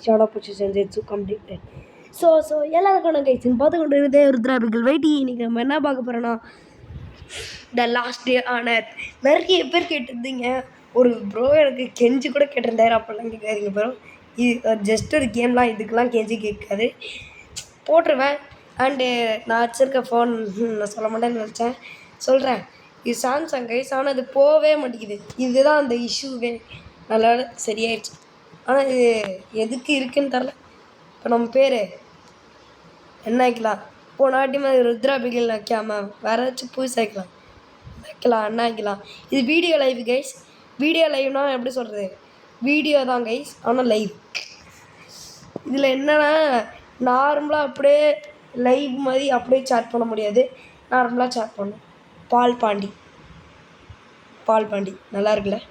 Shadow position is completed. So எல்லாருக்கும் guys பார்த்து கொண்டு இருந்தே ருத்ராபிகள் வெயிட்டி. இன்னைக்கு நம்ம என்ன பார்க்க போகிறோன்னா the last day on earth. நிறைய பேர் கேட்டிருந்தீங்க. ஒரு ப்ரோ எனக்கு கெஞ்சி கூட கேட்டிருந்தாரு. அப்போல்லாம் கேட்காதீங்க ப்ரோ, இது ஜஸ்ட் ஒரு கேம்லாம், இதுக்கெலாம் கெஞ்சி கேட்காது, போட்டுருவேன். அண்டு நான் வச்சுருக்க ஃபோன் நான் சொல்ல மாட்டேன்னு நினச்சேன், சொல்கிறேன். இது சாம்சங் கைஸ், ஆனால் அது போகவே மாட்டேங்குது. இதுதான் அந்த இஷ்யூவே. நல்லா சரியாயிடுச்சு, ஆனால் இது எதுக்கு இருக்குன்னு தரல. இப்போ நம்ம பேர் என்ன வைக்கலாம்? போன வாட்டி மாதிரி ருத்ராபிகள் வைக்காமல் வேறு ஏதாச்சும் புதுசாக வைக்கலாம் என்ன வைக்கலாம்? இது வீடியோ லைவ் கைஸ். வீடியோ லைவ்னால் எப்படி சொல்கிறது, வீடியோ தான் கைஸ், ஆனால் லைவ். இதில் என்னென்னா நார்மலாக அப்படியே லைவ் மாதிரி அப்படியே சேட் பண்ண முடியாது, நார்மலாக சேட் பண்ணணும். பால் பாண்டி நல்லா இருக்குல்ல?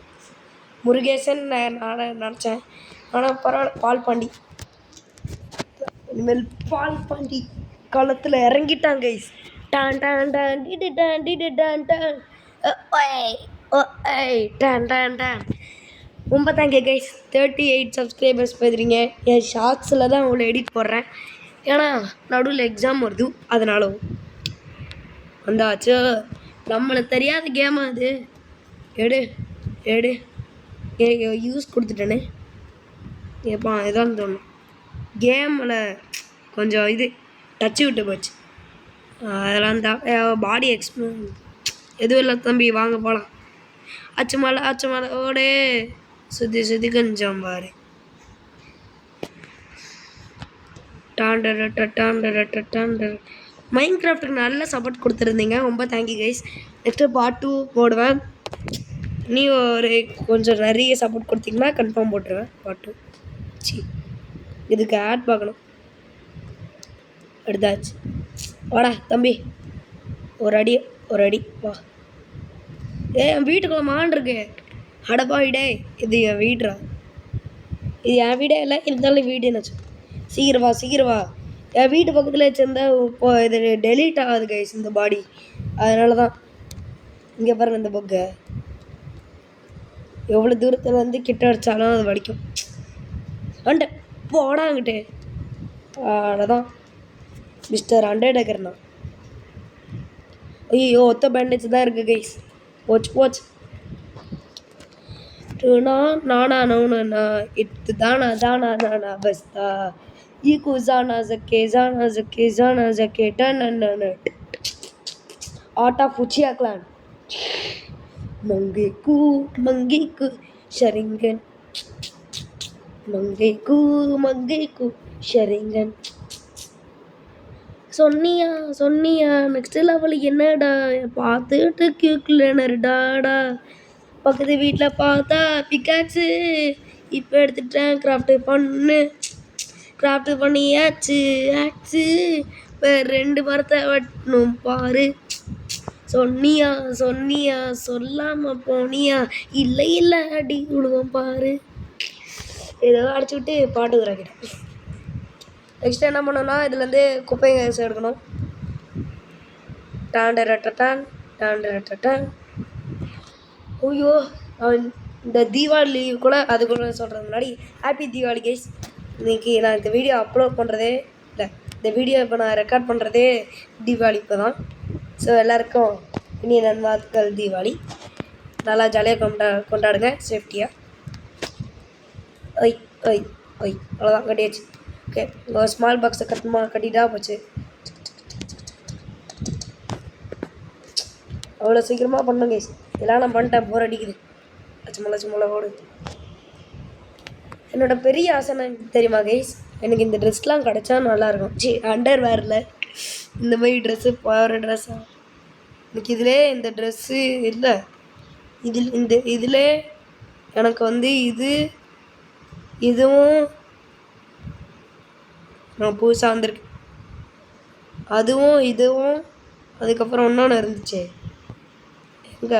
முருகேசன் நான் நினச்சேன், ஆனால் பரவாயில்ல. பாண்டி இனிமேல் பாண்டி காலத்தில் இறங்கிட்டாங்க கைஸ். டான் டான் டான் டிடு டான் டிடு டான் டான் டான் டான் டான். ரொம்ப தேங்க்யூ கைஸ். 38 சப்ஸ்கிரைபர்ஸ் போயிருங்க. என் ஷார்ட்ஸில் தான் அவ்வளோ எடிட் போடுறேன், ஏன்னா நடுவில் எக்ஸாம் வருது, அதனால வந்தாச்சு. நம்மளுக்கு தெரியாத கேம் அது. எடு யூஸ் கொடுத்துட்டேனே எப்பா, இதான் தோணும். கேமில் கொஞ்சம் இது டச்சு விட்டு போச்சு, அதெல்லாம் தான். பாடி எதுவும் இல்லை தம்பி, வாங்க போகலாம். அச்சு மலை ஓடே சுற்றி கொஞ்சம் பாரு. மைண்ட் கிராஃப்ட்டுக்கு நல்ல சப்போர்ட் கொடுத்துருந்தீங்க, ரொம்ப தேங்க்யூ கைஸ். நெக்ஸ்ட்டு பார்ட் 2 போடுவேன். நீ ஒரு கொஞ்சம் நிறைய சப்போர்ட் கொடுத்தீங்கன்னா கன்ஃபார்ம் போட்டுருவேன் பார்ட் 2. இதுக்கு ஆட் பார்க்கணும். எடுத்தாச்சு, வாடா தம்பி, ஒரு அடி வா. என் வீட்டுக்குள்ள மான் இருக்கு. அடப்பாவிடே, இது என் வீடுறா. இது என் வீடே இல்லை, இருந்தாலும் வீடு என்னாச்சு. சீக்கிரம் வா. என் வீட்டு பக்கத்தில் வச்சுருந்தா இப்போ இது டெலீட் ஆகாது கைஸ் இந்த பாடி, அதனால தான். இங்கே பாருங்க, இந்த பக்கை எவ்வளோ தூரத்தில் வந்து கிட்ட அடித்தாலும் அது வடிக்கும். அண்ட போடாங்கிட்டு அதான் மிஸ்டர் அண்டர்டேக்கர்ண்ணா. ஐயோ, ஒத்த பேண்டேஜ் தான் இருக்குது கைஸ். போச்சு. நானா இட்டு தானா பஸ்தா ஈக்கு ஜானா ஜக்கே டன் ஆட்டா புச்சியா கிளான் மங்கைக்கு ஷரிங்கன் மங்கைக்கு ஷரிங்கன். சொன்னியா நெக்ஸ்ட் லெவல் என்னடா? பார்த்துட்டு கியூக்குலனர்டாடா. பக்கத்து வீட்டில் பார்த்தா பிக்காச்சு, இப்போ எடுத்துட்டேன். கிராஃப்ட் பண்ணியாச்சு. இப்போ 2 மரத்தை வெட்டணும் பாரு. சொன்னியா சொல்லாமல் போனியா? இல்லை அடி விடுவோம் பாரு. ஏதோ அடிச்சு விட்டு பாட்டு உராக்கிட்டேன். நெக்ஸ்ட் என்ன பண்ணோன்னா, இதுலேருந்து குப்பைங்க எடுக்கணும். டான். ஐயோ, இந்த தீபாவளி கூட அது கூட சொல்கிறது முன்னாடி ஹாப்பி தீபாவளி கைஸ். இன்றைக்கி நான் இந்த வீடியோ அப்லோட் பண்ணுறதே இல்லை, இந்த வீடியோ இப்போ நான் ரெக்கார்ட் பண்ணுறதே தீபாவளி இப்போ தான். ஸோ எல்லாருக்கும் இனிய நல்வாழ்த்துக்கள். தீபாவளி நல்லா ஜாலியாக கொண்டாடுங்க, சேஃப்டியாக. அவ்வளோதான், கட்டியாச்சு. ஓகே, ஸ்மால் பாக்ஸை கட்டிட்டா போச்சு. அவ்வளோ சீக்கிரமாக பண்ணோம் கைஸ். இதெல்லாம் நான் பண்ணிட்டேன், போர் அடிக்குது. லட்சமலை ஓடு. என்னோட பெரிய ஆசை தெரியுமா கைஸ், எனக்கு இந்த ட்ரெஸ்லாம் கிடச்சா நல்லாயிருக்கும். அண்டர் வேரில் இந்த மாதிரி ட்ரெஸ்ஸு, போகிற ட்ரெஸ்ஸாக எனக்கு இதிலே இந்த ட்ரெஸ்ஸு இல்லை. இதில் எனக்கு வந்து இதுவும் நான் புதுசாக வந்திருக்கு. இதுவும் அதுக்கப்புறம் இன்னொன்று இருந்துச்சு. எங்க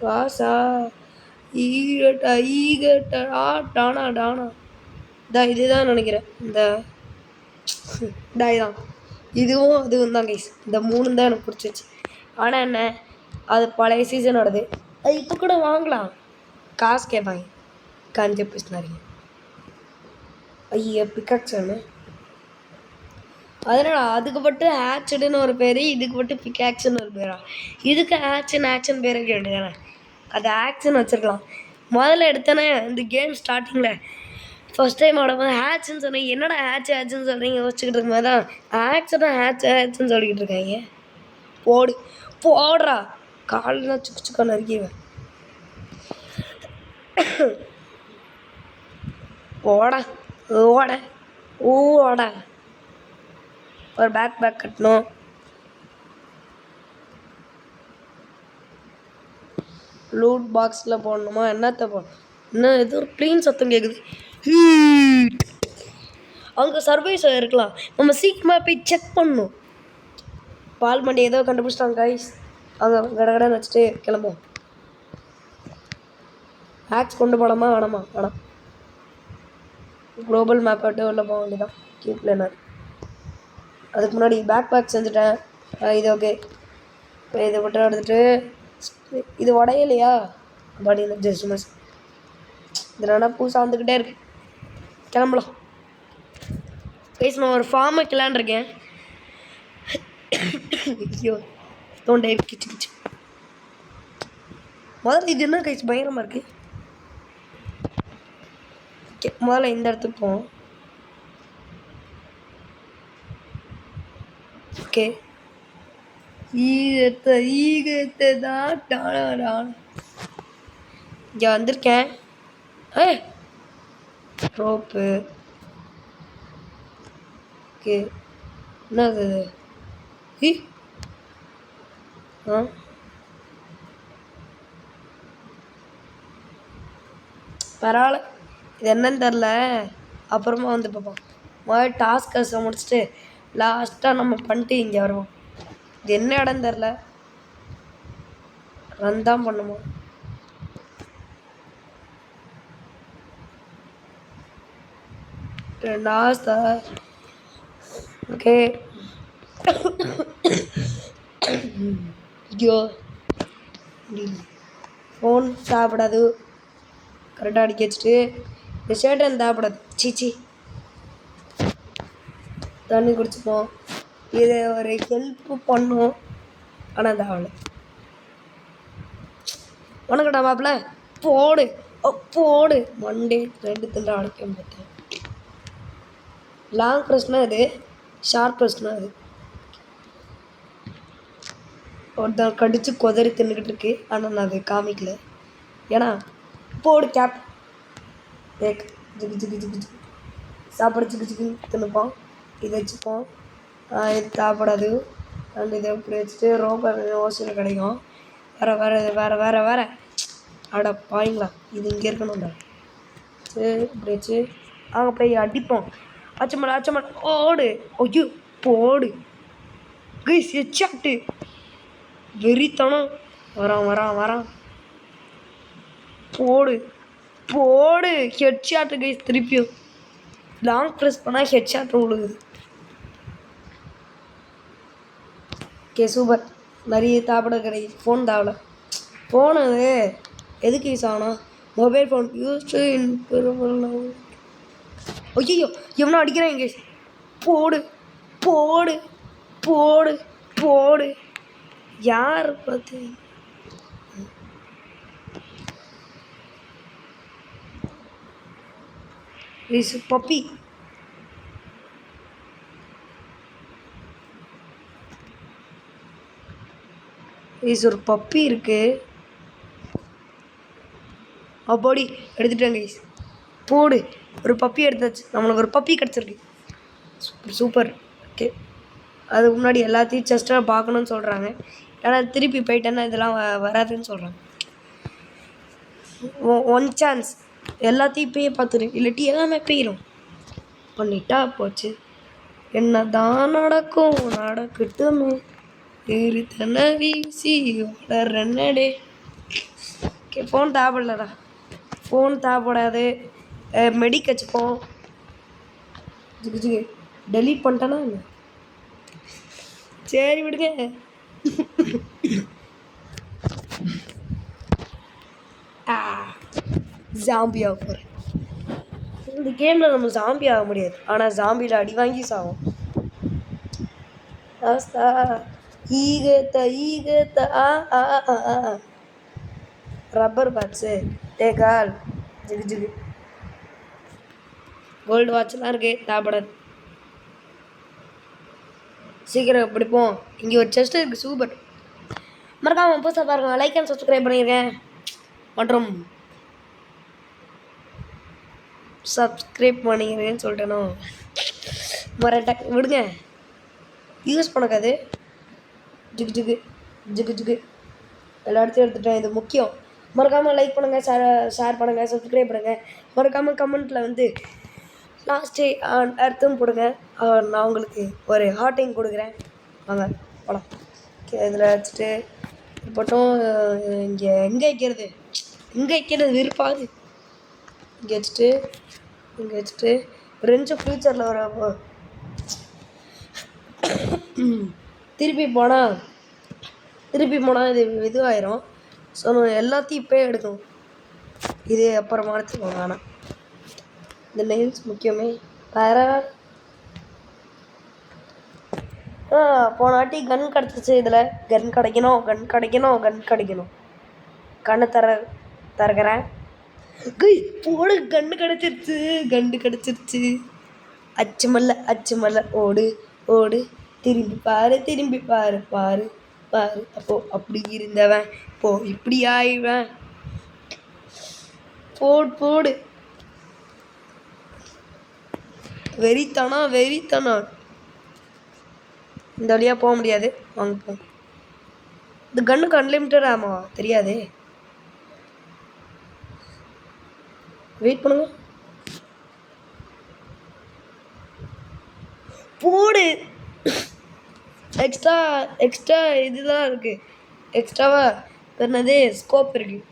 வாசா ஈகட்டா டானா இதுதான் நினைக்கிறேன். இதான் இதுவும் அதுவும் தான் கைஸ். இந்த 3 தான் எனக்கு பிடிச்சிச்சு. ஆனால் என்ன, அது பழைய சீசனோடது. அது இப்போ கூட வாங்கலாம், காசு கேட்பாங்க. கஞ்ச பேசினாருங்க. ஐயா பிக்காக்ஸ் ஒன்று அதனால அதுக்கு மட்டும் ஹேட்சடுன்னு ஒரு பேர், இதுக்கு மட்டும் பிக்காக்ஸ்ன்னு ஒரு பேரா? இதுக்கு ஆக்ஷன் பேரை கேட்டுக்கிறேன். அது ஆக்ஷன் வச்சுருக்கலாம். முதல்ல எடுத்தோன்னே இந்த கேம் ஸ்டார்டிங்கில் ஃபஸ்ட் டைம் ஆடும்போது ஹேட்ச்னு சொன்னேன். என்னடா ஹேட்ச்னு சொல்கிறீங்க யோசிச்சுக்கிட்டு இருக்கும்போது தான் ஹேட்ச்னு சொல்லிக்கிட்டு இருக்காங்க. போடுறா காலெலாம் சுக்கு நறுக்கிடுவேன். ஓட ஒரு பேக் கட்டணும். லூட் பாக்ஸில் போடணுமா? என்னத்த போடணும்? இன்னும் ஏதோ ஒரு ப்ளீன் சத்தம் கேட்குது. அங்கே சர்வீஸ் இருக்கலாம், நம்ம சீக்கிரமாக போய் செக் பண்ணணும். பால் மண்டி ஏதோ கண்டுபிடிச்சிட்டாங்க கைஸ். அங்கே கடகடன்னு வச்சுட்டு கிளம்புவோம். ஆக்ஸ் கொண்டு போகலாமா வேணாமா? வேணாம். குளோபல் மேப் ஆட்டு உள்ள போக வேண்டியதான். Keep learner. அதுக்கு முன்னாடி பேக் செஞ்சுட்டேன். இது ஓகே. இதை மட்டும் எடுத்துகிட்டு இது உடையலையா பாடி ஜஸ்ட் மிஸ். இதனால் புதுசாக வந்துக்கிட்டே இருக்கு. கிளம்பலாம் கைஸ். நான் ஒரு ஃபார்ம் வைக்கலான் இருக்கேன். ஐயோ தோண்டை கிச்சு. முதல்ல இது என்ன கைஸ் பயங்கரமாக இருக்குது. ஓகே முதல்ல இந்த இடத்துக்கு போவோம். ஓகே ஈகத்தை தான் இங்கே வந்திருக்கேன். Rope okay. என்னது பரவாயில்ல, இது என்னன்னு தெரில, அப்புறமா வந்து பார்ப்போம். முதல்ல டாஸ்கர்ஸை முடிச்சுட்டு லாஸ்ட்டாக நம்ம பண்ணிட்டு இங்கே வருவோம். இது என்ன இடம் தெரில, ரன் தான் பண்ணுமா? ஓகே ஐயோ ஃபோன் சாப்பிடாது, கரெக்டாக அடிக்க வச்சுட்டு இந்த ஷர்ட் எனக்கு தேவைப்படாது. சீச்சி தண்ணி குடிச்சுப்போம். இதை ஒரு ஹெல்ப்பு பண்ணும், ஆனால் தேவையில்ல. உனக்கடா மாப்பிள்ள போடு மண்டே 2 திண்டா அடைக்க பார்த்தேன். லாங் ப்ரெஸ்னா இது, ஷார்ட் ப்ரெஸ்னா இது. ஒருத்தன் கடிச்சு கொதறி தின்னுக்கிட்டு இருக்கு, ஆனால் நான் அது காமிக்கல. ஏன்னா போடு கேப் ஜிகு ஜிகு ஜிகு ஜிகு சாப்பாடு ஜிகு தின்னுப்போம். இதை வச்சுப்போம். இது சாப்பிடாது. அண்ட் இதை இப்படி வச்சுட்டு ரோபர் ஓசியில் கிடைக்கும். வேறு அட பாருங்களா, இது இங்கே இருக்கணும்டா. சரி இப்படி வச்சு அங்கே போய் அடிப்போம். அச்சமட ஓடு. ஐயோ போடு கைஸ், எச்சாட்டு வெறித்தனம். வரான் போடு ஹெட்ஷாட்டு கைஸ். திருப்பியும் லாங் ப்ரெஸ் பண்ணால் ஹெட்ஷாட் விழுகுது. Okay super. நிறைய சாப்பிட கிடையாது. ஃபோன் தேவை. ஃபோனு எதுக்கு யூஸ் ஆகணும்? மொபைல் ஃபோன் யூஸ் ஐயோ எவனோ அடிக்கிறான் கைஸ். போடு யார் பார்த்து பப்பி ஒரு பப்பி இருக்கு. அப்படி எடுத்துட்டேன் கைஸ். போடு ஒரு பப்பி எடுத்தாச்சு. நம்மளுக்கு ஒரு பப்பி கிடச்சிருக்கு. சூப்பர். ஓகே அதுக்கு முன்னாடி எல்லாத்தையும் செஸ்ட்டாக பார்க்கணுன்னு சொல்கிறாங்க. ஏன்னா திருப்பி போயிட்டேன்னா இதெல்லாம் வராதுன்னு சொல்கிறாங்க. ஒன் சான்ஸ் எல்லாத்தையும் இப்பயே பார்த்துரு, இல்லாட்டி எல்லாமே போயிடும். பண்ணிட்டா போச்சு. என்ன தான் நடக்கட்டுமே தன வீசி வளர்றே. ஓகே ஃபோன் தேவைப்படலடா, ஃபோன் தேவைப்படாது. மெடிக் வச்சுப்போம். டெலீட் பண்ணிட்டேன்னா சரி விடுங்க. ஜாம்பி ஆக போகிறேன். இந்த கேமில் நம்ம ஜாம்பி ஆக முடியாது, ஆனால் ஜாம்பியில் அடி வாங்கி சாகும். ஈகத்த ரப்பர் பேட்ஸு டேகால் ஜிகு ஜிகு கோல்டு வாட்ச்லாம் இருக்குது, தேவைப்படாது. சீக்கிரம் பிடிப்போம். இங்கே ஒரு செஸ்ட் இருக்குது, சூப்பர். மறக்காமல் புதுசாக பாருங்க, லைக் அண்ட் சப்ஸ்கிரைப் பண்ணியிருக்கேன். மற்றும் சப்ஸ்கிரைப் பண்ணிக்கிறேன்னு சொல்லிட்டேனோ மறட்டேன், விடுங்க. யூஸ் பண்ணக்காது. ஜிகு ஜிகு ஜிகு ஜிகு எல்லா இடத்தையும் எடுத்துட்டேன். இது முக்கியம். மறக்காமல் லைக் பண்ணுங்கள், ஷேர் பண்ணுங்கள், சப்ஸ்கிரைப் பண்ணுங்கள். மறக்காமல் கமெண்ட்டில் வந்து லாஸ்ட் அர்த்தம் போடுங்க. நான் உங்களுக்கு ஒரு ஹார்ட்டிங் கொடுக்குறேன். வாங்க போகலாம். இதில் வச்சுட்டு போட்டோம். இங்கே எங்கே வைக்கிறது விருப்பாது. இங்கே வச்சுட்டு ரெஞ்சு ஃப்யூச்சரில் வர திருப்பி போனால் இது இதுவாயிரும். ஸோ நான் எல்லாத்தையும் இப்போயே எடுக்கணும். இது அப்புறமா எடுத்துக்கோங்க. ஆனால் இந்த நெயில்ஸ் முக்கியமே. வேறு போன வாட்டி கன் கிடச்சிச்சு. இதில் கன் கிடைக்கணும். கண்ணை தரக்கிறேன். போடு, கன்று கிடச்சிருச்சு. அச்சு மல்ல ஓடு திரும்பி பாரு. அப்போ அப்படி இருந்தவன் போ இப்படி ஆயிடுவேன். போடு வெறித்தானா. இந்த வழியாக போக முடியாது. வாங்க போ. இந்த கன்னுக்கு அன்லிமிட்டட் ஆமாவா தெரியாது. வெயிட் பண்ணுங்க. போடு. எக்ஸ்ட்ரா இதுதான் இருக்குது. எக்ஸ்ட்ராவா என்னது ஸ்கோப் இருக்குது.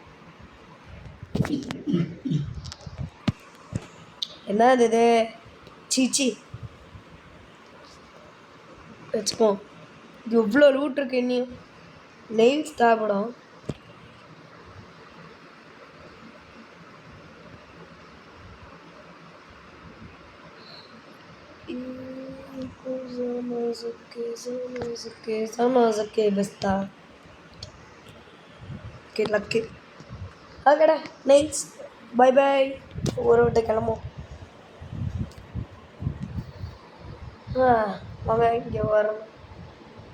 என்னது இது? சீச்சி வச்சுப்போம். எவ்வளோ லூட் இருக்குது. இன்னும் நெயில்ஸ் தேவைப்படும். பெஸ்டா லக்கு. ஓகேடா நெயில்ஸ் பை. ஒரு விட்டு கிளம்பும். வாங்க இங்கே வரும்.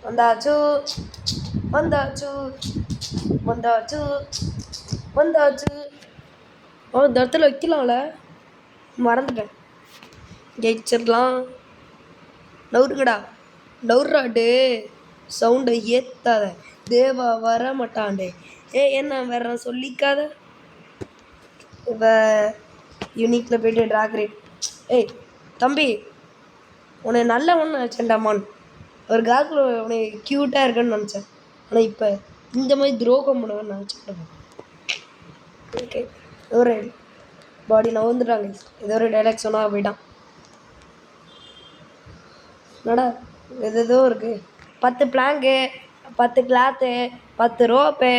வந்தாச்சு. இந்த இடத்துல வைக்கலாம்ல, மறந்துட்டேன். ஜெயிச்சிடலாம். நவுறாடு சவுண்டை ஏற்றாத. தேவா வர மாட்டாண்டே. என்ன வேற சொல்லிக்காத. இப்போ யூனிக்கில் போய்ட்டு ட்ராக் ரேட். தம்பி உன்னை நல்ல ஒன்று நினச்சேன்டாமான். ஒரு காலத்தில் உன்னை க்யூட்டாக இருக்குன்னு நினச்சேன். ஆனால் இப்போ இந்த மாதிரி துரோகம் பண்ணுவேன்னு நினச்சிக்கிட்டேன். ஓகே ஒரு பாடி நவுந்துட்டாங்க. ஏதோ ஒரு டைலாக் சொன்னால் போயிட்டான். என்னடா எதோ இருக்குது. 10 பிளாங்கு, 10 கிளாத்து, 10 ரோப்பு,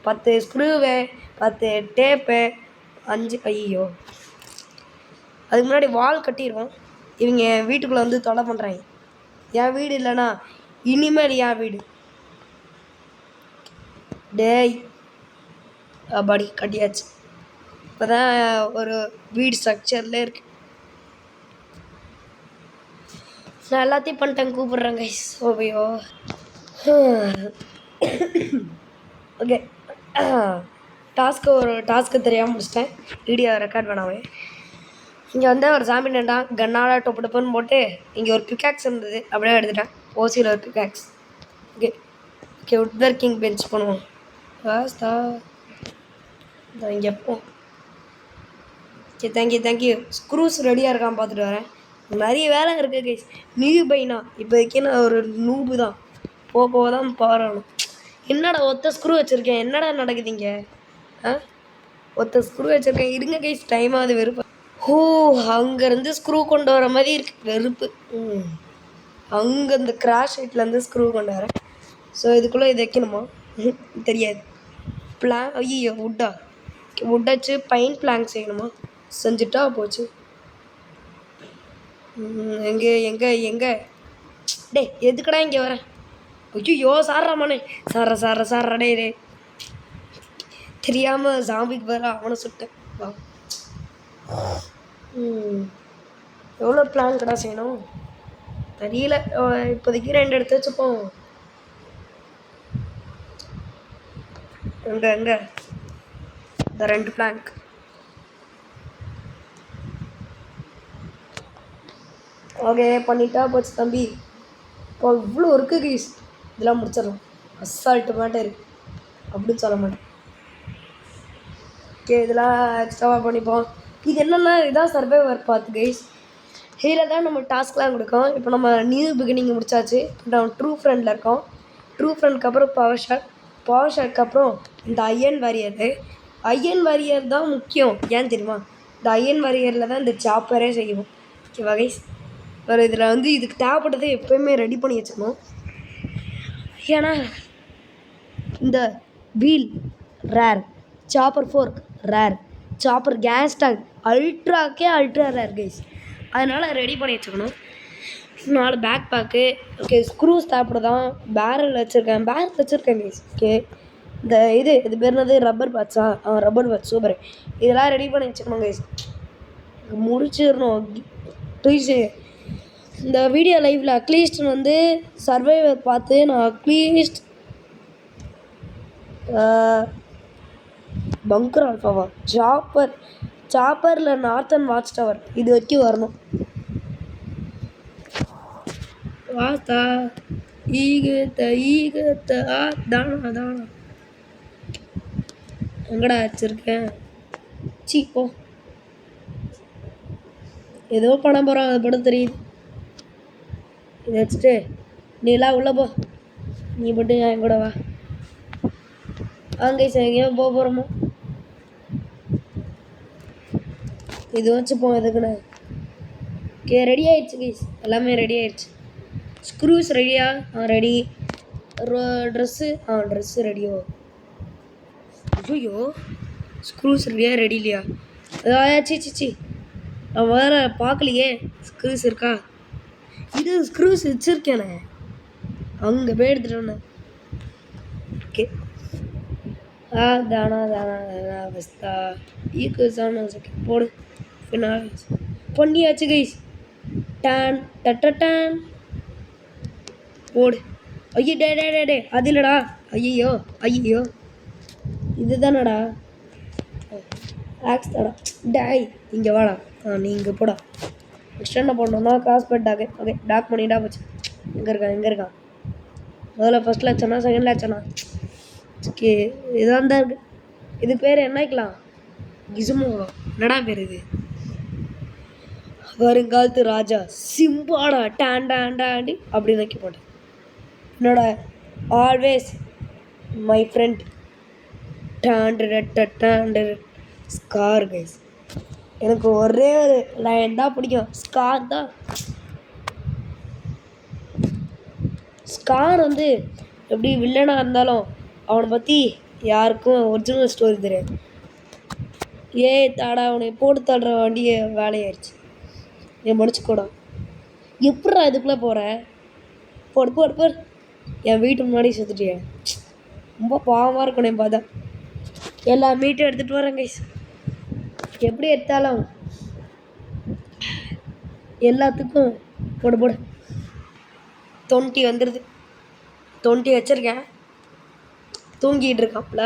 10 ஸ்க்ரூவு, 10 டேப்பு, 5 ஐயோ. அதுக்கு முன்னாடி வால் கட்டிடுவோம். இவங்க வீட்டுக்குள்ளே வந்து தொலை பண்ணுறாங்க. என் வீடு இல்லைனா இனிமேல் என் வீடு. டேய் பாடி கட்டியாச்சு. இப்போ தான் ஒரு வீடு ஸ்ட்ரக்சர்லேயே இருக்குது. நான் எல்லாத்தையும் பண்ணிட்டேன். கூப்பிட்றேன் கைஸ். ஓவையோ ஓகே. டாஸ்க்கு தெரியாமல் முடிச்சிட்டேன். வீடியோ ரெக்கார்ட் பண்ணாமல். இங்கே வந்து ஒரு சாமி நின்றான். கண்ணால் டொப்புன்னு போட்டு இங்கே ஒரு பிக்காக்ஸ் இருந்தது, அப்படியே எடுத்துட்டேன். ஓசியில் ஒரு pickaxe. Okay would working bench பண்ணுவோம். வாஸ்தா இங்கே எப்போ. Okay thank you. ஸ்க்ரூஸ் ரெடியாக இருக்கான்னு பார்த்துட்டு வரேன். நிறைய வேலை இருக்குது கைஸ். நியூ பைனா இப்போதைக்கு நான் ஒரு நூபு தான். போக தான் பாருணும். என்னடா ஒத்த ஸ்க்ரூ வச்சுருக்கேன். என்னடா நடக்குதுங்க? ஒத்த ஸ்க்ரூ வச்சுருக்கேன். இருங்க கைஸ், டைம் ஆகுது. வெறுப்பு. அங்கேருந்து ஸ்க்ரூ கொண்டு வர மாதிரி இருக்குது. வெறுப்பு. அங்கே இந்த கிராஷ் சைட்லேருந்து ஸ்க்ரூ கொண்டு வரேன். ஸோ இதுக்குள்ளே இது வைக்கணுமா தெரியாது. ஐயோ உட்டா வுட் பைன் பிளாங்க் செய்யணுமா? செஞ்சுட்டா போச்சு. எங்கே எங்கே எங்கே டே எதுக்கடா இங்கே வர? ஐயோ சாடுறாமானே சாடுறா டே டே தெரியாமல் ஜாம்பிக்கு வர அவனை சுட்டேன். வா எவ்வளோ பிளான் கடா செய்யணும் தெரியல. இப்போதைக்கு 2 எடுத்து வச்சுப்போம். எங்கே இந்த 2 பிளாங்க். ஓகே பண்ணிட்டா போச்சு தம்பி. இப்போ இவ்வளோ இருக்குது கைஸ். இதெல்லாம் முடிச்சிடலாம். அசால்ட்டு மேட்டர் அப்படின்னு சொல்ல மாட்டேன். ஓகே இதெல்லாம் எக்ஸ்ட்ராவாக பண்ணிப்போம். இது என்னென்னா இதான் சர்வைவர் பார்த்து கைஸ். இதில் தான் நம்ம டாஸ்க்லாம் கொடுக்கும். இப்போ நம்ம நியூ பிகினிங் முடிச்சாச்சு. இப்போ நம்ம ட்ரூ ஃப்ரெண்டில் இருக்கோம். ட்ரூ ஃப்ரெண்டுக்கு அப்புறம் பவர் ஷாட்க்கு அப்புறம் இந்த அயன் வாரியர் தான் முக்கியம். ஏன் தெரியுமா? இந்த அயன் வாரியரில் தான் இந்த சாப்பரே செய்வோம். ஓகேவா கைஸ்? வேறு இதில் வந்து இதுக்கு தேவைப்பட்டதை எப்போயுமே ரெடி பண்ணி வச்சுக்கணும். ஏன்னா இந்த wheel rare, chopper fork rare, chopper gas tank ultra rare guys. அதனால் ரெடி பண்ணி வச்சுக்கணும். 4 பேக் பேக்கு. ஓகே ஸ்க்ரூஸ் தேவைப்படுதான். பேரல் வச்சுருக்கேன் கைஸ். ஓகே இந்த இது பேர் என்னது? ரப்பர் பேட்ஸா? Rubber pads super. இதெல்லாம் ரெடி பண்ணி வச்சுக்கணும் கைஸ். முடிச்சிடணும் ப்ளீஸு. இந்த வீடியோ லைவில் அட்லீஸ்ட் வந்து சர்வைவர் பார்த்து நான் அட்லீஸ்ட் பங்கர் ஆல்ஃபாவா சாப்பரில் நார்த்தன் வாட்ச் டவர் இது வரைக்கும் வரணும். வாத்தா ஈகத்த தானா எங்கடா வச்சுருக்கேன்? போ ஏதோ பண்ண போகிறோம். அது படம் தெரியுது. இதை வச்சுட்டு நீலாம் உள்ளே போ. நீ மட்டும் என் கூட வா. அங்கே எங்கேயோ போக போகிறோமோ. இது வச்சுப்போம் எதுக்குன்னு. ஓகே ரெடி ஆயிடுச்சு கைஸ். எல்லாமே ரெடி ஆயிடுச்சு. ஸ்க்ரூஸ் ரெடியா? ரெடி. ட்ரெஸ்ஸு ரெடியோ? ஐயோ ஸ்க்ரூஸ் ரெடியா? ரெடி இல்லையா? சி நான் வேறு பார்க்கலையே. ஸ்க்ரூஸ் இருக்கா? இது ஸ்க்ரூஸ் வச்சுருக்கேனே. அங்கே போய் எடுத்துகிட்டு வந்தேன். ஓகே தானா அவஸ்தா போடு. பண்ணியாச்சு கைஸ். டான் டான் போடு. ஐயோ டே அது இல்லைடா. ஐயோ இதுதானடா ஆக்ஸ் தாடா. டாய் இங்கே வாடா. நீ இங்கே போடா. நெக்ஸ்ட் என்ன பண்ணணும்னா கிராஸ்பெட் டாக். ஓகே டாக் பண்ணிட்டா போச்சு. எங்கே இருக்கான்? முதல்ல ஃபஸ்ட் லட்சம்னா செகண்ட் லட்சம்னா ஓகே இதான் தான் இருக்குது. இது பேர் என்ன வைக்கலாம்? கிசுமோவா? என்னடா பேர் இது? வருங்காலத்து ராஜா சிம்பாடா டாண்டாண்டி அப்படின்னு வைக்க போட்டேன். என்னோட always my friend டாண்டு scar guys. எனக்கு ஒரே ஒரு லைன் தான் பிடிக்கும். ஸ்கார் தான். ஸ்கார் வந்து எப்படி வில்லனாக இருந்தாலும் அவனை பற்றி யாருக்கும் ஒரிஜினல் ஸ்டோரி தெரியாது. தாடா அவனை போட்டு தள்ளுற வண்டியை வேலையாயிடுச்சு. என் முடிச்சுக்கூடா எப்படா இதுக்குள்ளே போகிற? போடு. என் வீட்டு முன்னாடி சுற்றிட்டிய. ரொம்ப பாவமாக இருக்கணும் என் பார்த்தா. எல்லா மீட்டும் எடுத்துகிட்டு வரேன் கைஸ். எப்படி எடுத்தாலும் எல்லாத்துக்கும் போடு 20 வந்துடுது. 20 வச்சுருக்கேன். தூங்கிட்டு இருக்காப்புல.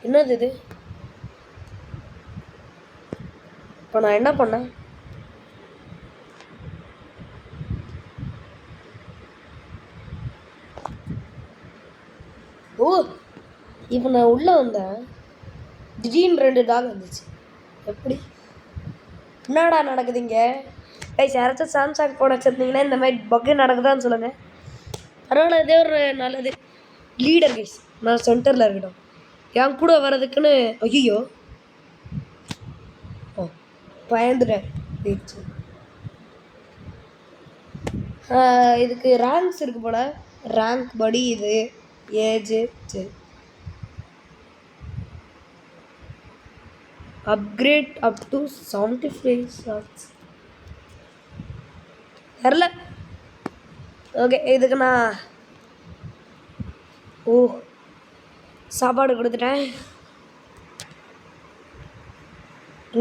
என்னது இது? இப்போ நான் என்ன பண்ணேன்? இப்போ நான் உள்ளே வந்தேன். திடீர்னு 2 டாக் வந்துச்சு. எப்படி? என்னடா நடக்குதுங்க? கைஸ் யாராச்சும் சாம்சங் ஃபோன் வச்சுருந்தீங்கன்னா இந்த மாதிரி பக்கு நடக்குதான்னு சொல்லுங்கள். பரவாயில்ல, இதே ஒரு நல்லது. லீடர் கைஸ் நான் சென்டரில் இருக்கட்டும். என் கூட வர்றதுக்குன்னு ஐயோ பயந்துட்டேன். இதுக்கு ரேங்க்ஸ் இருக்குது போல். ரேங்க் படி இது ஏஜு சரி. அப்கிரேட் அப் டு 75 ஷார்ட்ஸ் வரல. ஓகே, இதுக்கு நான் சாப்பாடு கொடுத்துட்டேன்.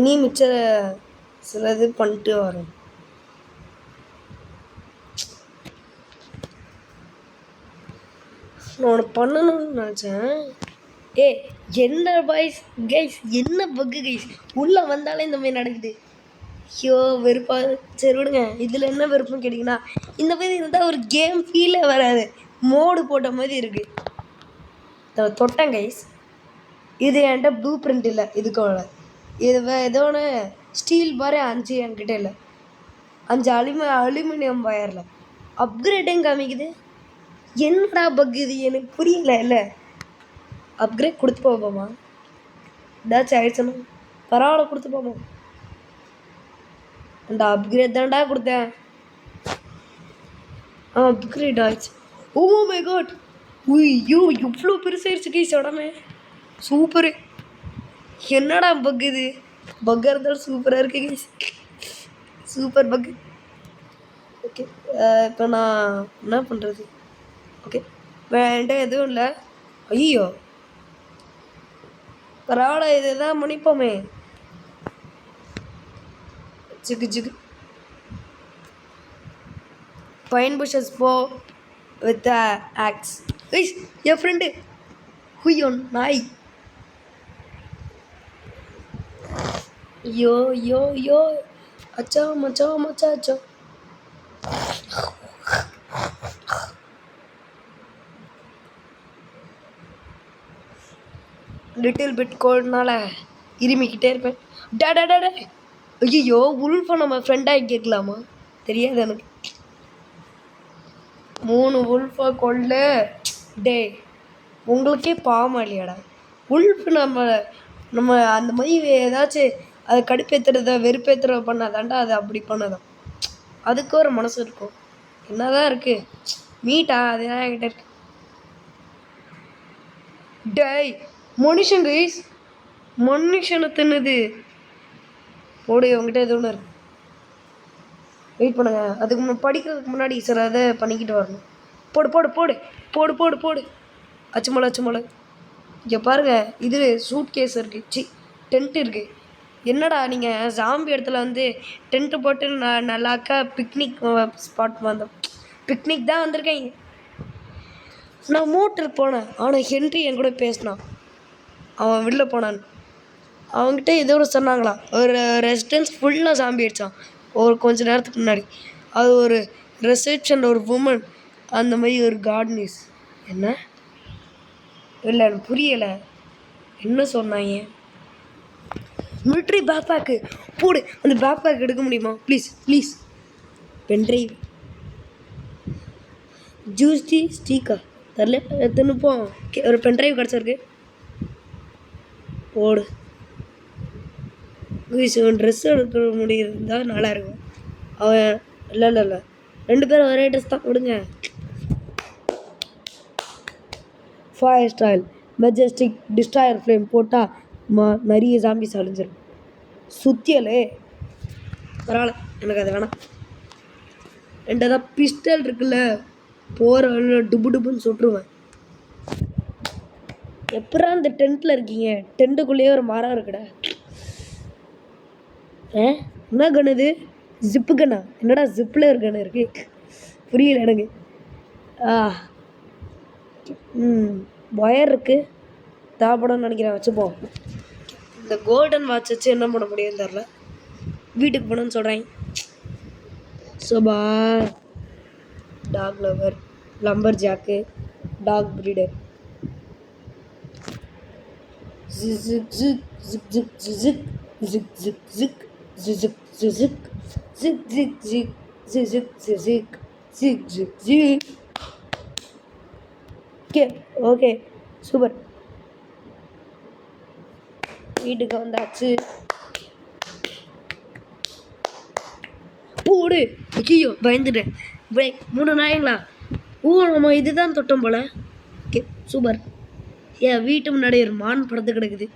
நீ மிச்ச சிலது பண்ணிட்டு வரும். நான் ஒன்று பண்ணணும்னு நினச்சேன். என்ன கைஸ் என்ன பக்கு கைஸ், உள்ளே வந்தாலே இந்த மாதிரி நடக்குது. ஐயோ வெறுப்பா. சரி விடுங்க. இதில் என்ன வெறுப்புன்னு கேட்டிங்கன்னா, இந்த மாதிரி இருந்தால் ஒரு கேம் ஃபீலே வராது, மோடு போட்ட மாதிரி இருக்குது. தொட்டேன் கைஸ். இது என்கிட்ட ப்ளூ பிரிண்ட் இல்லை, இதுக்கு இது ஏதோ ஒன்று ஸ்டீல் பாரு 5 என்கிட்ட இல்லை, 5 அலுமினியம் வயரில் அப்கிரேட்டும் காமிக்குது. என்னடா பக் இது எனக்கு புரியல. இல்லை அப்கிரேட் கொடுத்து போவோமா, ஏதாச்சும் ஆயிடுச்சுன்னா பரவாயில்ல கொடுத்து போவோம். அந்த அப்கிரேட் தான்டா கொடுத்தேன். அப்கிரேட் ஆயிடுச்சு. ஓ மை காட், ஐயோ இவ்வளோ பெருசாகிடுச்சு கைஸ் உடமே. சூப்பரு. என்னடா பக் இது, பக்காக இருந்தாலும் சூப்பராக இருக்கு கைஸ், சூப்பர் பக்கு. ஓகே, இப்போ நான் என்ன பண்ணுறது? ஓகே, வேண்ட எதுவும் இல்லை. ஐயோ பரவாயில்ல, இது தான் மன்னிப்போமே. ஜிகு பைன் புஷஸ் போ வித் ஆக்ஸ். என் ஃப்ரெண்டு ஹுயோன் நாய். யோ அச்சா மச்சா அச்சா. லிட்டில் பிட் கோல்ட்னால இருமிக்கிட்டே இருப்பேன். டே ஐயோ உல்ஃபை நம்ம ஃப்ரெண்டாக கேட்கலாமா? தெரியாது எனக்கு. 3 உல்ஃபை கொள்ள டே, உங்களுக்கே பாவமா இல்லையாடா? உல்ஃபு நம்ம அந்த மாதிரி ஏதாச்சும் அதை கடுப்பேற்றுறத வெறுப்பேற்றுறத பண்ணாதாண்டா, அது அப்படி பண்ணதான். அதுக்கு ஒரு மனசு இருக்கும். என்னதான் இருக்குது மீட்டா, அதுதான் என்கிட்ட இருக்கு. டேய் மனுஷன் கைஸ், மனுஷனை தின்னுது. போடு, உங்ககிட்ட எது ஒன்று இருக்கு. வெயிட் பண்ணுங்க, அதுக்கு படிக்கிறதுக்கு முன்னாடி சார் அதை பண்ணிக்கிட்டு வரணும். போடு போடு போடு போடு போடு போடு. அச்சுமலை. இங்கே பாருங்கள், இது சூட் கேஸ் இருக்குது, டென்ட் இருக்குது. என்னடா நீங்கள் ஜாம்பி இடத்துல வந்து டென்ட்டு போட்டு நல்லாக்கா பிக்னிக் ஸ்பாட் வந்தோம். பிக்னிக் தான் வந்திருக்கேன். நான் மோட்டருக்கு போனேன், ஆனால் ஹென்றி என் கூட பேசினான். அவன் வெளில போனான். அவங்ககிட்ட ஏதோ ஒரு சொன்னாங்களா, ஒரு ரெசிடென்ஸ் ஃபுல்லாக ஜாம்பி அடித்தான் ஒரு கொஞ்சம் நேரத்துக்கு முன்னாடி. அது ஒரு ரிசப்ஷனில் ஒரு உமன், அந்த மாதிரி ஒரு கார்டனிஸ். என்ன இல்லை எனக்கு புரியலை என்ன சொன்னாங்க. மிலிட்ரி பேக் பேக்கு போடு. அந்த பேக் பேக் எடுக்க முடியுமா ப்ளீஸ்? பென்ட்ரைவ் ஜூஸ்டி ஸ்டீக்கா தரல, எடுத்துன்னுப்போம். ஒரு பென்ட்ரைவ் கிடச்சிருக்கு, போடு. ட்ரெஸ் எடுக்க முடியிருந்தா நல்லா இருக்கும். அவன் இல்லை 2 பேரும் ஒரே ட்ரெஸ் தான் கொடுங்க. Fire style Majestic destroyer flame போட்டால் நிறைய ஜாம்பிஸ் அழிஞ்சிடும். சுத்தியலே பரவாயில்ல, எனக்கு அது வேணாம். 2 பிஸ்டல் இருக்குல்ல, போகிற டுபுன்னு சுட்டுருவேன். எப்படா இந்த டென்ட்டில் இருக்கீங்க? டென்ட்டுக்குள்ளேயே ஒரு மரம் இருக்குடா. என்ன கன் இது? ஜிப்பு கண்ணா? என்னடா ஜிப்பில் ஒரு கன் இருக்கு, புரியல எனக்கு. ஒயர் இருக்குது, தேவைப்படணும்னு நினைக்கிறேன், வச்சுப்போம். இந்த கோல்டன் வாட்ச் வச்சு என்ன பண்ண முடியும்னு தெரில. வீட்டுக்கு போகணுன்னு சொல்கிறேன். Sofa dog lover, lumber jack, dog breeder. ஜிக் ஜிக் ஜிக் ஜிக் ஜிக் ஜிக் ஜிக் ஜிக் ஜிக் ஜிக் ஜிக் ஜிக் ஜிக் ஜிக் ஜிக் ஜிக் ஜிக் ஜிக். Okay super. வீட்டுக்கு வந்தாச்சு. போடு. ஐயோ பயந்துட்டேன். 3 நாயங்களா? நம்ம இதுதான் தொட்டோம் போல. Okay super. வீட்டு முன்னாடி ஒரு மான் படுத்து கிடக்குது.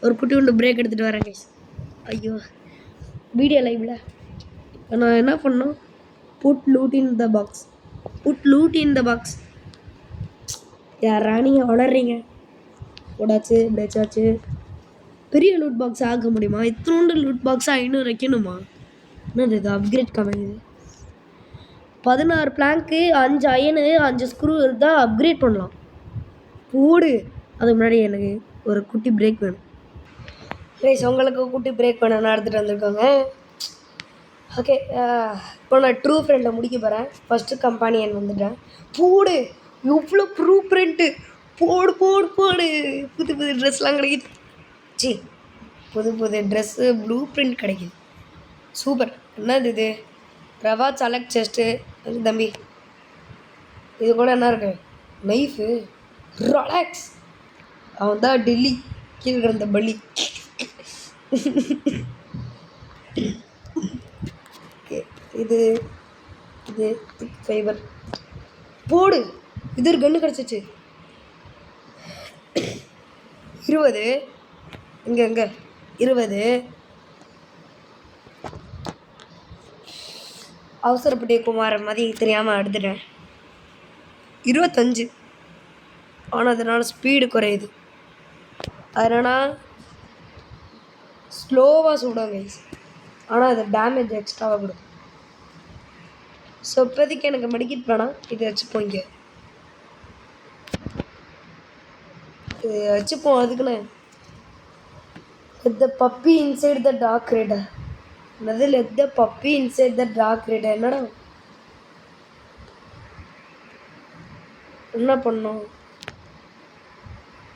ஒரு குட்டி ஒன்று பிரேக் எடுத்துகிட்டு வரேன் கைஸ். ஐயோ வீடியோ லைவில் நான் என்ன பண்ணோம், put loot in the box, put loot in the box. யாரா நீங்கள் வளர்றீங்க போடாச்சு இப்படியாச்சு. பெரிய லூட் பாக்ஸ் ஆக முடியுமா? இத்தனோண்டு லூட் பாக்ஸாக 500 வைக்கணுமா? என்னது இது அப்கிரேட் கம்மிங்குது. 16 பிளாங்க்கு 5 அயனு 5 ஸ்க்ரூ இருந்தால் அப்கிரேட் பண்ணலாம். போடு. அதுக்கு முன்னாடி எனக்கு ஒரு குட்டி பிரேக் வேணும் ப்ளீஸ். உங்களுக்கு குட்டி பிரேக் வேணும்னா எடுத்துகிட்டு வந்திருக்காங்க. ஓகே இப்போ நான் ட்ரூ ஃப்ரெண்டை முடிக்க போகிறேன். ஃபஸ்ட்டு கம்பானியன் வந்துட்டேன். போடு எவ்வளோ ப்ரூ பிரிண்ட்டு. போடு போடு போடு. புது புது ட்ரெஸ்லாம் கிடைக்குது. சி புது புது ட்ரெஸ்ஸு ப்ளூ பிரிண்ட் கிடைக்குது. சூப்பர். என்னது இது? ரவா சலக் செஸ்ட்டு. தம்பி இது கூட என்ன இருக்கு? நைஃபு. ரொலெக்ஸ். அவன் தான் டெல்லி கீழே கிடந்த பள்ளி. இது இது ஃபைபர். போடு. இது ஒரு கன்று கிடச்சிச்சு. 20 இங்கே 20. அவசரப்பட்டிய குமாரன் மாதிரி தெரியாமல் எடுத்துட்டேன். 25. ஆனால் அதனால் ஸ்பீடு குறையுது. அதனால் ஸ்லோவாக சுடும் கைஸ். ஆனால் அது டேமேஜ் எக்ஸ்ட்ராவாக கொடுக்கும். ஸோ இப்போதைக்கு எனக்கு மெடிக்கிட் வேணாம். இதை வச்சுப்போம். இங்கே இது வச்சுப்போம். அதுக்குன்னு the puppy inside the dark raider. என்னது let the puppy inside the dark raider? என்னடா என்ன பண்ணோம்?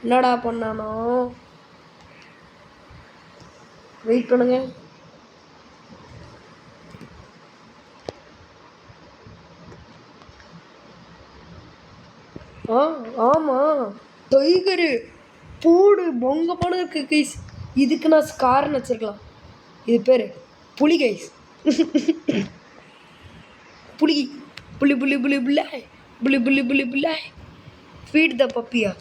என்னடா பண்ணானோ? வெயிட் பண்ணுங்க. ஆமாம் டைகரு. போடு பொங்கமான இருக்கு கைஸ். இதுக்கு நான் ஸ்கார்னு வச்சுருக்கலாம். இது பேர் புலி கைஸ். புலி புலி புலி புலி புல்லாய் புலி புலி புலி புல்லாய். ஃபீட் த பப்பியா?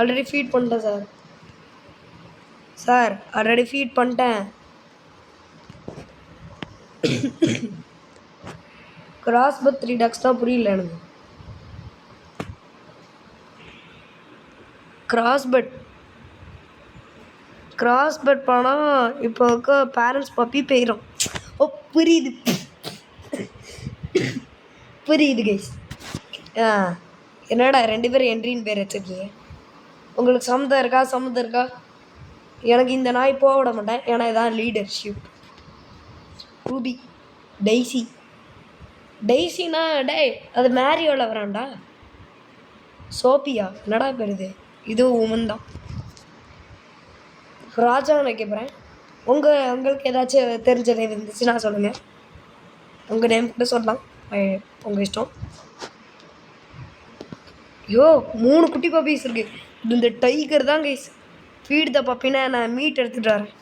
ஆல்ரெடி ஃபீட் பண்ணிட்டேன் சார். சார் ஆல்ரெடி ஃபீட் பண்ணிட்டேன். கிராஸ் பட் 3 டக்ஸ் தான் புரியல எனக்கு. கிராஸ் பட் போனால் இப்போ இருக்க பேரண்ட்ஸ் பப்பி போயிடும். ஓ புரியுது கைஸ். என்னடா 2 பேரும் என்ட்ரின்னு பேர் வச்சுருக்கீங்க. உங்களுக்கு சம்மந்தம் இருக்கா? எனக்கு இந்த நாய் போக விட மாட்டேன். ஏன்னா இதான் லீடர்ஷிப். ரூபி டெய்ஸினா டே அது மேரியோவில் வரான்டா. சோபியா என்னடா பேர் இது? இதுவும் உமன் தான். ராஜான்னு வைக்க போகிறேன். உங்களுக்கு ஏதாச்சும் தெரிஞ்ச நேம் இருந்துச்சுன்னா சொல்லுங்கள். உங்கள் நேம் கூட சொல்லலாம், உங்கள் இஷ்டம். ஐயோ 3 குட்டி பப்பீஸ் இருக்குது. இந்த டைகர் தான் கைஸ். ஃபீட் த பப்பினா நான் மீட் எடுத்துகிட்டு வரேன்.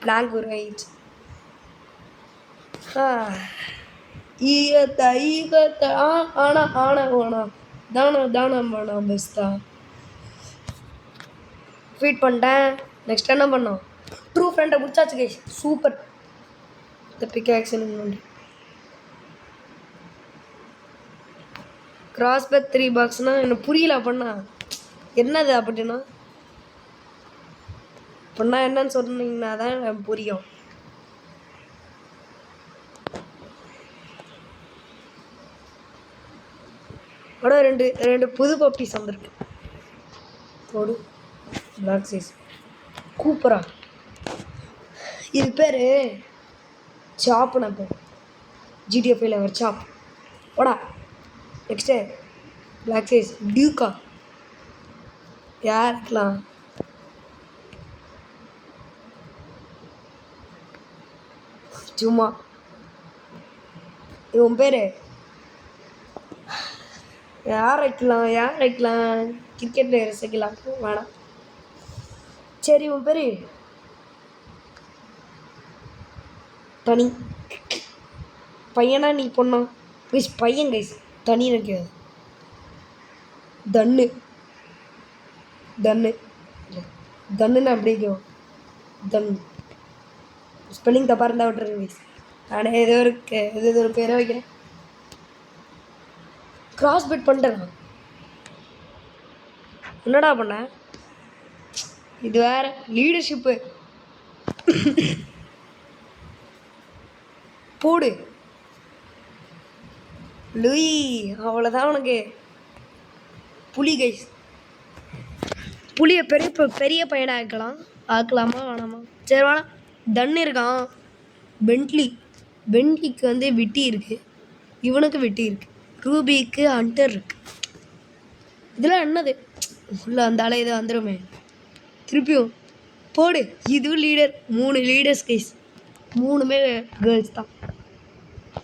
பிளாங்க் ஒரு ஆயிடுச்சு. தானம் பெஸ்ட்டா ஃபீட் பண்ணிட்டேன். நெக்ஸ்ட் என்ன பண்ணோம்? ட்ரூ ஃப்ரெண்டை முடிச்சாச்சு கைஸ். சூப்பர். இந்த பிக் ஆக்ஷன் கிராஸ் பட் 3 பாக்ஸ்னால் எனக்கு புரியல. அப்படின்னா என்னது? அப்படின்னா என்னன்னு சொன்னீங்கன்னா தான் எனக்கு புரியும். ஆனால் ரெண்டு புது பப்பீஸ் வந்திருக்கு. ஒரு பிளாக் சைஸ் கூப்பரா. இது பேர் சாப்புனா பேர். ஜிடிஎஃப்ல ஒரு சாப். ஓடா. நெக்ஸ்ட்டு பிளாக் சைஸ் டியூக்கா. யாருக்கலாம் சும்மா இவன் பேர் யார் வைக்கலாம்? கிரிக்கெட் பிளேயர்ஸ் வைக்கலாம். வேணாம். சரி உன் பேர் டனி. பையனா நீ பொண்ணா? கைஸ் பையன் கைஸ் தனி எனக்கு தன்னு தன்னு தன்னுன்னு அப்படிக்கும் தன் ஸ்பெல்லிங் தப்பாக இருந்தால் விட்டுருங்க கைஸ். நானே ஏதோ ஒரு பேரை வைக்கிறேன். கிராஸ் பெட் பண்ணிட்டேன். என்னடா பண்ண இது வேற லீடர்ஷிப்பு போடு லூயி. அவ்வளோதான் உனக்கு புலி கைஸ். புளியை பெரிய பையனாக ஆக்கலாமா வேணாமா? சரி வேணாம். தண்ணி இருக்கான். பென்ட்லிக்கு வந்து விட்டி இருக்குது, இவனுக்கு விட்டி இருக்குது, ரூபிக்கு ஹண்டர் இருக்குது. இதெல்லாம் என்னது உள்ள அந்த ஆளை இது வந்துடுமே திருப்பியும் போடு. இதுவும் லீடர். 3 leaders guys. 3மே கேர்ள்ஸ் தான்.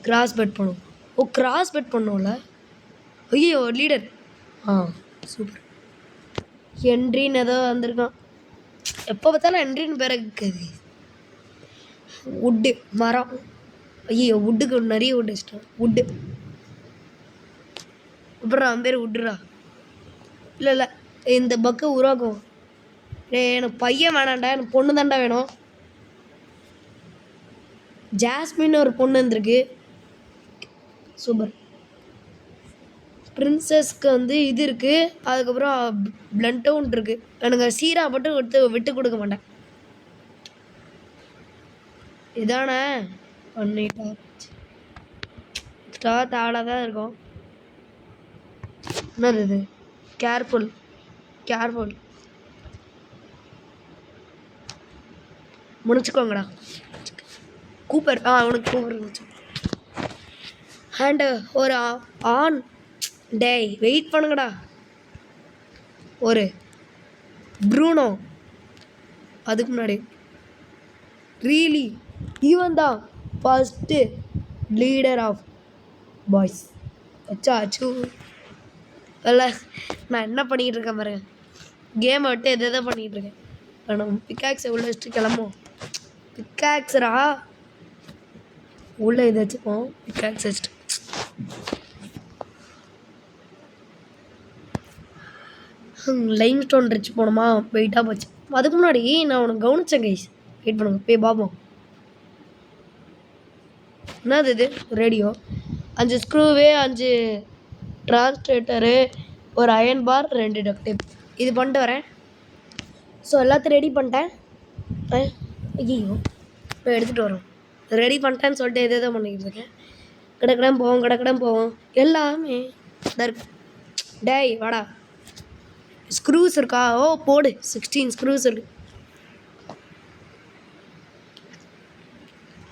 கிராஸ் பெட் பண்ணும். ஓ கிராஸ் பெட் பண்ணோம்ல. ஐயோ லீடர். சூப்பர். என்ட்ரின்னு ஏதோ வந்திருக்கான். எப்போ பார்த்தாலும் என்ட்ரின்னு பேர இருக்குது. வுட்டு மரம். ஐயோ வுட்டுக்கு நிறைய வுட்டு இஷ்டம். வுட்டு அப்புறம் அவன் பேர் வுட்டுரா. இல்லை இந்த பக்கை உருவாக்கும். எனக்கு பையன் வேணாண்டா, எனக்கு பொண்ணு தாண்டா வேணும். ஜாஸ்மின் ஒரு பொண்ணு இருந்திருக்கு. சூப்பர். பிரின்சஸ்க்கு வந்து இது இருக்குது. அதுக்கப்புறம் பிளண்ட்டும் இருக்குது. எனக்கு சீரா மட்டும் விட்டு கொடுக்க மாட்டேன். இதானே பண்ணிட்டா ஸ்டார் தாளாக தான் இருக்கும். என்னது இது? கேர்ஃபுல் முடிச்சுக்கோங்கடா. கூப்பர். அவனுக்கு கூப்பர் இருந்துச்சு. அண்டு ஒரு ஆன் டேய் வெயிட் பண்ணுங்கடா. ஒரு ப்ரூனோ. அதுக்கு முன்னாடி ரீலி. இவன் தான் ஃபஸ்ட்டு லீடர் ஆஃப் பாய்ஸ். அச்சு இல்லை நான் என்ன பண்ணிக்கிட்டு இருக்கேன் பாருங்க. கேமை விட்டு எதை பண்ணிக்கிட்டு இருக்கேன். நம்ம பிக்காக்ஸை உள்ள வச்சுட்டு கிளம்புவோம். பிக்காக்ஸரா உள்ளே இதை வச்சுப்போம். பிக்காக்ஸ் வச்சுட்டு லைம் ஸ்டோன் ரிச் போனோமா வெயிட்டாக போச்சு. அதுக்கு முன்னாடி நான் உனக்கு கவனித்தேன் கைஸ். வெயிட் பண்ணுங்க போய் பார்ப்போம். என்னது இது? ரேடியோ. 5 ஸ்க்ரூவு, 5 டிரான்ஸ்லேட்டரு, ஒரு அயன் பார், 2 டக் டேப். இது பண்ணிட்டு வரேன். ஸோ எல்லாத்தையும் ரெடி பண்ணிட்டேன். ஐயோ இப்போ எடுத்துகிட்டு வரோம். ரெடி பண்ணிட்டேன்னு சொல்லிட்டு எதை பண்ணிக்கிட்டு இருக்கேன். கடக்கடன் போவோம் எல்லாமே இருக்கு. டேய் வாடா. ஸ்க்ரூஸ் இருக்கா? ஓ போடு. 16 ஸ்க்ரூஸ் இருக்கு.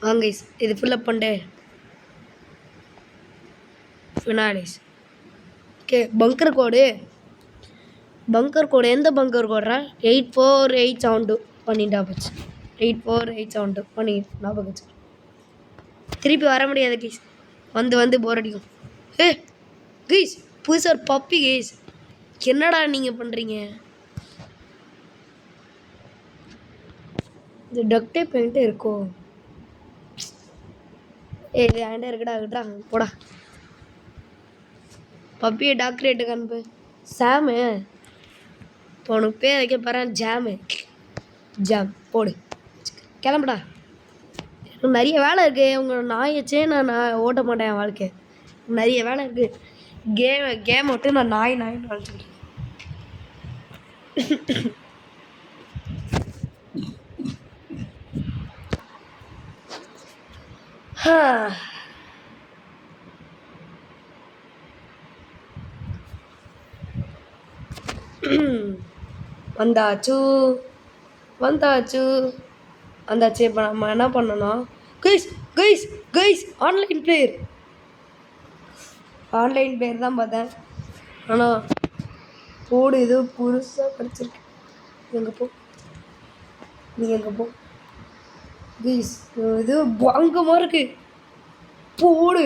வாங்க இது ஃபில்லப் பண்ணிட்டு ஃபினாலிஸ். ஓகே பங்கர் கோடு எந்த பங்கர் கோடுறா? 84,872 பண்ணிட்டா போச்சு. 84,872 பண்ணி ஞாபகம் வச்சு. திருப்பி வர முடியாது கைஸ். வந்து போர் அடிக்கும். கைஸ் புதுசாக ஒரு பப்பி கைஸ். என்னடா நீங்கள் பண்ணுறீங்க? இது டக் டேப் என்கிட்ட இருக்கோ? இது என்கிட்ட இருக்குடா போடா. பப்பியை டாக்டரேட்டுக்கு அனுப்பு. சாமு இப்போ உனக்கு பேர் வைக்க போகிறேன். ஜாம் போடு. கிளம்புடா. எனக்கு நிறைய வேலை இருக்குது. உங்கள் நாயச்சே நான் ஓட்ட மாட்டேன். என் வாழ்க்கை நிறைய வேலை இருக்குது. கேம் விட்டு நான் நாயின்னு வளர்த்துக்கிட்டேன். வந்தாச்சு. இப்போ நம்ம என்ன பண்ணணும்? கைஸ் ஆன்லைன் பிளேயர் தான் பார்த்தேன். ஆனால் போடு ஏதோ புதுசாக கிடச்சிருக்கு. நீங்கள் எங்கே போ கைஸ். இது பயங்கரமாக இருக்கு. போடு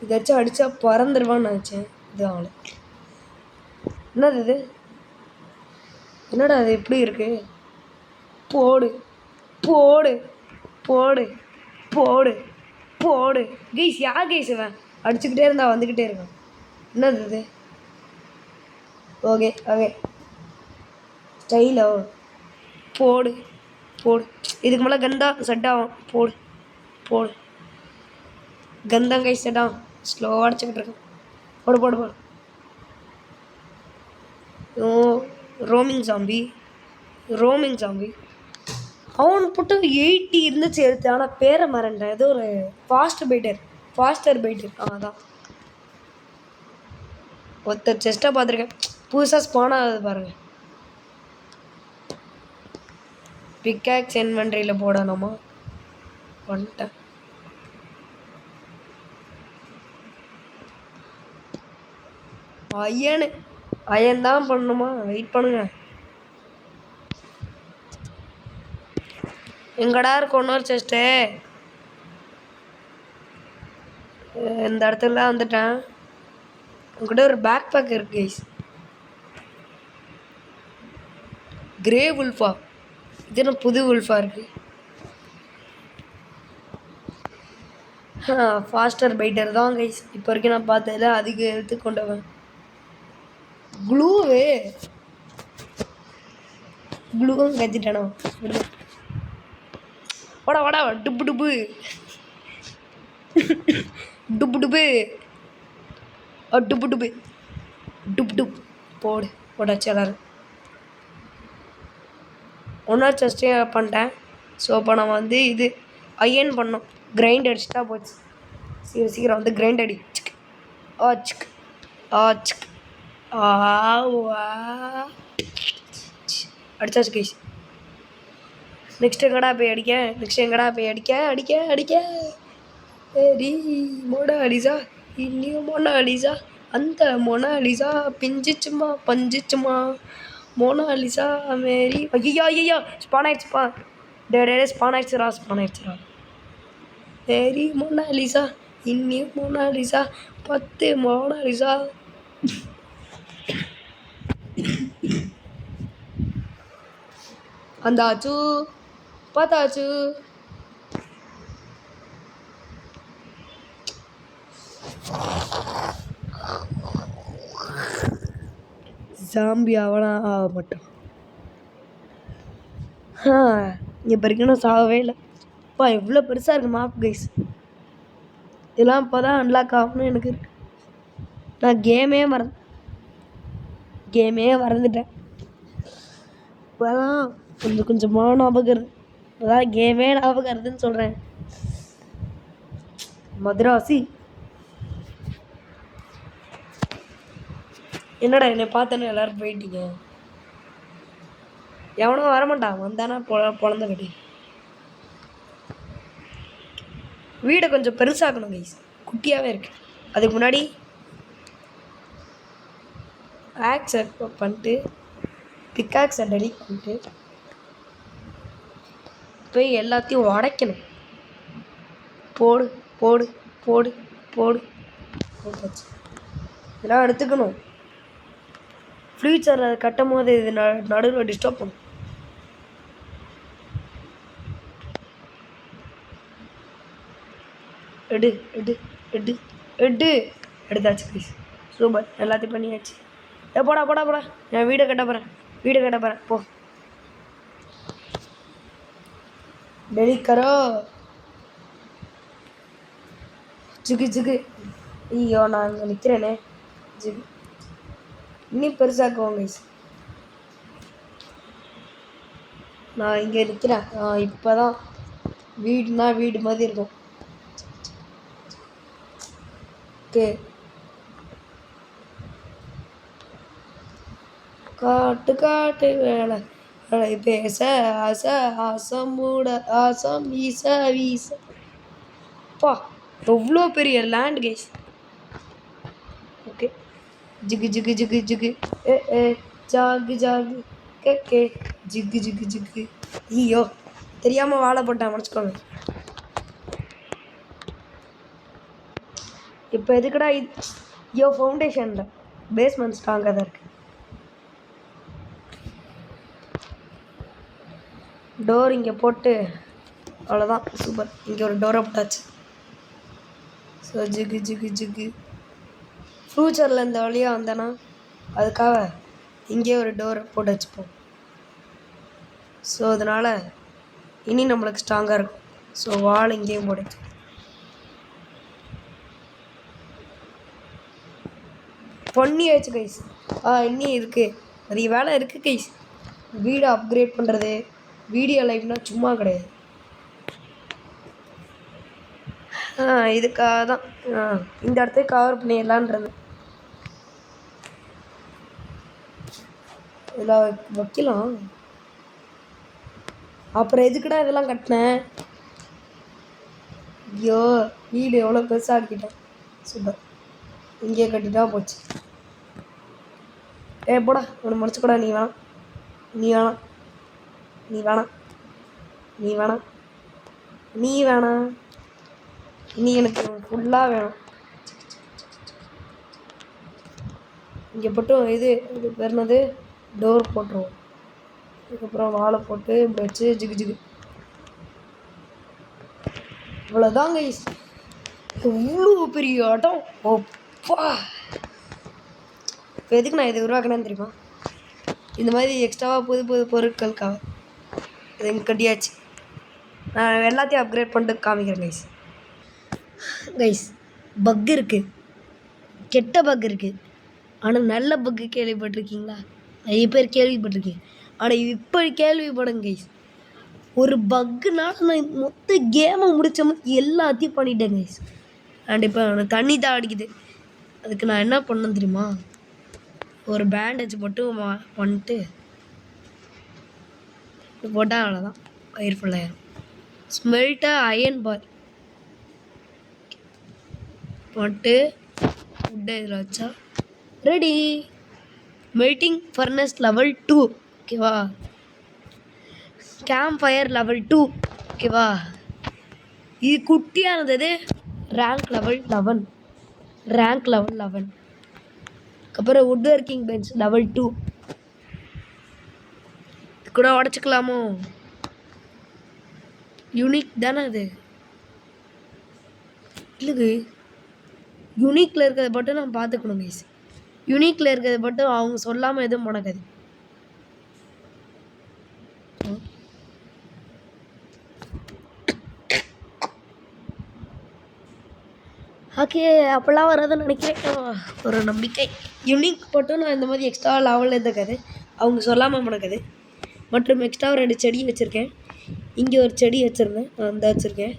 இதாச்சும் அடித்தா பறந்துடுவான்னு நினச்சேன். இது ஆகலை. என்னது இது? என்னடா அது எப்படி இருக்கு? போடு போடு கைஸ். யார் கைஸ் இவன் அடிச்சுக்கிட்டே இருந்தா வந்துக்கிட்டே இருக்கான். என்னது இது? ஓகே ஓகே ஸ்டைலோ. போடு போடு. இதுக்கு மேலே கந்தா செட் ஆகும். போடு போடு. கந்தம் கைஸ் செட் ஆகும். ஸ்லோவாக அடிச்சுக்கிட்டு இருக்கேன். போடு போடு போடு. ஓ ரோமிங் ஜாம்பி. அவன் போட்டு 80 இருந்துச்சு எடுத்து. ஆனால் பேரை மறண்டேன். ஏதோ ஒரு ஃபாஸ்டர் பைட்டர். அதான் ஒருத்தர் செஸ்ட்டாக பார்த்துருக்கேன். புதுசாக ஸ்பான் ஆகுது பாருங்கள். பிக்காக்ஸ் இன்வென்ட்ரியில் போடணுமா? வந்துட்டேன். அயன் தான் பண்ணணுமா? வெயிட் பண்ணுங்க. எங்கடா இருக்கும் இன்னொரு செஸ்ட்டு? இந்த இடத்துல வந்துட்டேன். உங்ககிட்ட ஒரு பேக் பேக் இருக்கு கைஸ். கிரே உல்ஃபா. இது என்ன புது உல்ஃபா இருக்கு? ஃபாஸ்டர் பைட்டர் தான் கைஸ் இப்போ வரைக்கும் நான் பார்த்ததில்ல. அதுக்கு எடுத்து கொண்டவன் க்ளூவும் கத்திட்டானோ. வாடா டுப்பு டுப்பு டுப்பு டுப்பு டுப்பு டுப்பு டுப் டுப். போடாச்சு எல்லாரும். ஒன்றா செஸ்டே பண்ணிட்டேன். ஸோ இப்போ நம்ம வந்து இது அயன் பண்ணோம். கிரைண்ட் அடிச்சுட்டா போச்சு. சீக்கிரம் வந்து கிரைண்ட் அடி. ஆச்சுக்கு அடிச்சாச்சு கைஸ். நெக்ஸ்ட் எங்கடா போய் அடிக்க. ஏரி மொனாலிசா. இன்னும் மொனாலிசா. அந்த மொனாலிசா பஞ்சிச்சுமா மோனாலிசா மேரி. ஐயா ஸ்பான் ஆயிடுச்சுப்பா. ஸ்பான் ஆயிடுச்சுரா. மேரி மோனாலிசா. இன்னும் மோனாலிசா 10 மோனாலிசா. வந்தாச்சு பார்த்தாச்சு. ஜாம்பி அவனா ஆக மாட்டான். இப்போ வரைக்கும் நான் சாகவே இல்லை. அப்பா எவ்வளோ பெருசாக இருக்குது மேப் கைஸ். இதெல்லாம் இப்போ தான் அன்லாக் ஆகணும்னு எனக்கு இருக்கு. நான் கேமே மறந்துட்டேன். இப்போ தான் கொஞ்சமாக ஞாபகம் இருக்குது. இப்போ தான் கேமே ஞாபகம் இருக்குதுன்னு சொல்கிறேன். மதுராசி. என்னடா என்னை பார்த்தேன்னு எல்லோரும் போயிட்டீங்க. எவனும் வரமாட்டான். வந்தானா பொழந்த கட்டி. வீடை கொஞ்சம் பெருசாக்கணும் கைஸ். குட்டியாகவே இருக்கு. அதுக்கு முன்னாடி ஆக்ஸை பண்ணிட்டு பிக்காக்ஸை டெலிட் பண்ணிட்டு போய் எல்லாத்தையும் உடைக்கணும். போடு இதெல்லாம் எடுத்துக்கணும். ஃப்யூச்சரில் அதை கட்டும் போது இது நடுவில் டிஸ்டர்ப் பண்ணும். எடுத்தாச்சு ப்ளீஸ். சூப்பர். எல்லாத்தையும் பண்ணியாச்சு. போடா நான் வீடை கட்ட போகிறேன். போ டெலிக்கரோ ஜுகு. ஐயோ நான் இங்கே நிற்கிறேனே. ஜுகு இன்னும் பெருசாக்குவோம் கைஸ். நான் இங்கே நிற்கிறேன். இப்போ தான் வீடு மாதிரி இருக்கும். ஓகே காட்டு வேலை பேச ஆசம் மூட ஆசம் வீச. பா எவ்வளோ பெரிய லேண்ட் கைஸ். ஓகே ஜிகு ஜாகு கே ஜிகு. ஐயோ தெரியாமல் வாழை போட்டேன். முடிச்சுக்கோங்க. இப்போ எதுக்குடா இது? ஃபவுண்டேஷனில் பேஸ்மெண்ட் ஸ்ட்ராங்காக தான் இருக்குது. டோர் இங்கே போட்டு அவ்வளோதான். சூப்பர். இங்கே ஒரு டோரை போட்டாச்சு. ஸோ ஜிகு ஜிகு ஜிகு ஃப்யூச்சரில் இந்த வழியாக வந்தேன்னா அதுக்காக இங்கேயே ஒரு டோர் போட்டு வச்சுப்போம். ஸோ அதனால் இனி நம்மளுக்கு ஸ்ட்ராங்காக இருக்கும். ஸோ வால் இங்கேயும் போட்டு வச்சு பண்ணியாச்சு கைஸ். இன்னும் இருக்குது, நிறைய வேலை இருக்குது கைஸ். வீடை அப்கிரேட் பண்ணுறது, வீடியோ லைஃப்னால் சும்மா கிடையாது. இதுக்காக தான் இந்த இடத்த கவர் பண்ணிடலான்றது. இதில் வைக்கலாம். அப்புறம் எதுக்குடா இதெல்லாம் கட்டினேன்? ஐயோ, வீடு எவ்வளோ பெருசாக ஆக்கிட்டேன். சூப்பர், இங்கேயே கட்டிட்டா போச்சு. போடா, ஒன்று முடிச்சுக்கூடா. நீ வேணாம், நீ வேணாம், நீ வேணாம், நீ வேணாம், நீ வேணாம், நீ எனக்கு ஃபுல்லாக வேணும். இங்கே போட்டும் இது பேர்னது டோர் போட்டுருவோம். அதுக்கப்புறம் வாழை போட்டு இப்படி வச்சு ஜிகு ஜிகு. இவ்வளோதான் கைஸ். எவ்வளோ பெரிய ஆட்டம். ஓப்பா, இப்போ எதுக்கு நான் இதை உருவாக்கினேன்னு தெரியுமா? இந்த மாதிரி எக்ஸ்ட்ராவாக புது புது பொருட்களுக்காக இது எங்கே கட்டியாச்சு. நான் எல்லாத்தையும் அப்கிரேட் பண்ணிட்டு காமிக்கிறேன் கைஸ். கைஸ், பக் இருக்குது, கெட்ட பக் இருக்குது, ஆனால் நல்ல பக்கு கேள்விப்பட்டிருக்கீங்களா? நிறைய பேர் கேள்விப்பட்டிருக்கீங்க, ஆனால் இப்போ கேள்விப்படுங்க கைஸ். ஒரு பக்குனால் நான் மொத்த கேமை முடித்த மாதிரி எல்லாத்தையும் பண்ணிட்டேன் கைஸ். அண்ட் இப்போ எனக்கு தண்ணி தான் அடிக்குது. அதுக்கு நான் என்ன பண்ணேன் தெரியுமா? ஒரு பேண்டேஜ் மட்டும் பண்ணிட்டு போட்டால் அவ்வளோதான், வயிறு ஃபுல்லாயிரும். ஸ்மெல்ட்டாக அயன் பார் போட்டு ஃபுட்டை இதில் வச்சா ரெடி. மெல்ட்டிங் ஃபர்னஸ் லெவல் 2, ஓகேவா? கேம்ப் ஃபயர் லெவல் 2, ஓகேவா? இது குட்டியானது ரேங்க் லெவல் 11, ரேங்க் லெவல் 11. அப்புறம் வுட் ஒர்க்கிங் பெஞ்ச் லெவல் 2. இது கூட உடச்சிக்கலாமோ? யூனிக் தானே அது? இல்லைங்க, யூனிக்கில் இருக்கிறத மட்டும் நான் பார்த்துக்கணும் கைஸ். யூனிக்கில் இருக்கிறத மட்டும் அவங்க சொல்லாமல் எதுவும் முடக்காது. ஓகே, அப்போல்லாம் வராதுன்னு நினைக்கிறேன், ஒரு நம்பிக்கை. யூனிக் மட்டும் நான் இந்த மாதிரி எக்ஸ்ட்ரா லெவலில் இருந்துக்காது, அவங்க சொல்லாமல் முடக்காது. மற்றும் எக்ஸ்ட்ரா 2 செடி வச்சுருக்கேன். இங்கே ஒரு செடி வச்சுருந்தேன், அந்த வச்சுருக்கேன்.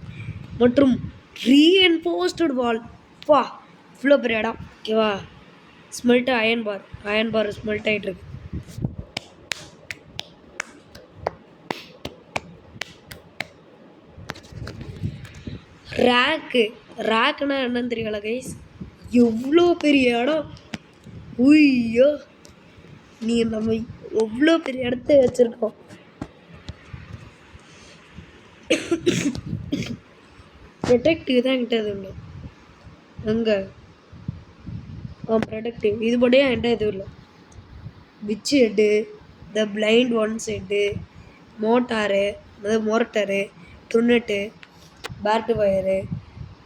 மற்றும் ரீஎன்ஃபோர்ஸ்டு வால். பா, இவ்வளோ பெரிய இடம், ஓகேவா? ஸ்மெல்ட்டு அயன் பார் ஸ்மெல்ட் ஆகிட்டுருக்கு. ரேக்குன்னா என்னன்னு தெரியல கைஸ். எவ்வளோ பெரிய இடம். உய்யோ, நீ நம்ம எவ்வளோ பெரிய இடத்த வச்சுருக்கோம். ப்ரொடெக்டிவ் தான் என்கிட்ட எதுவும் இல்லை. அங்கே ப்ரொடெக்டிவ் இது மட்டும் என்கிட்ட எதுவும் இல்லை. Which head, the blind ones head, mortar, ட்ருனெட்டு, bird wire,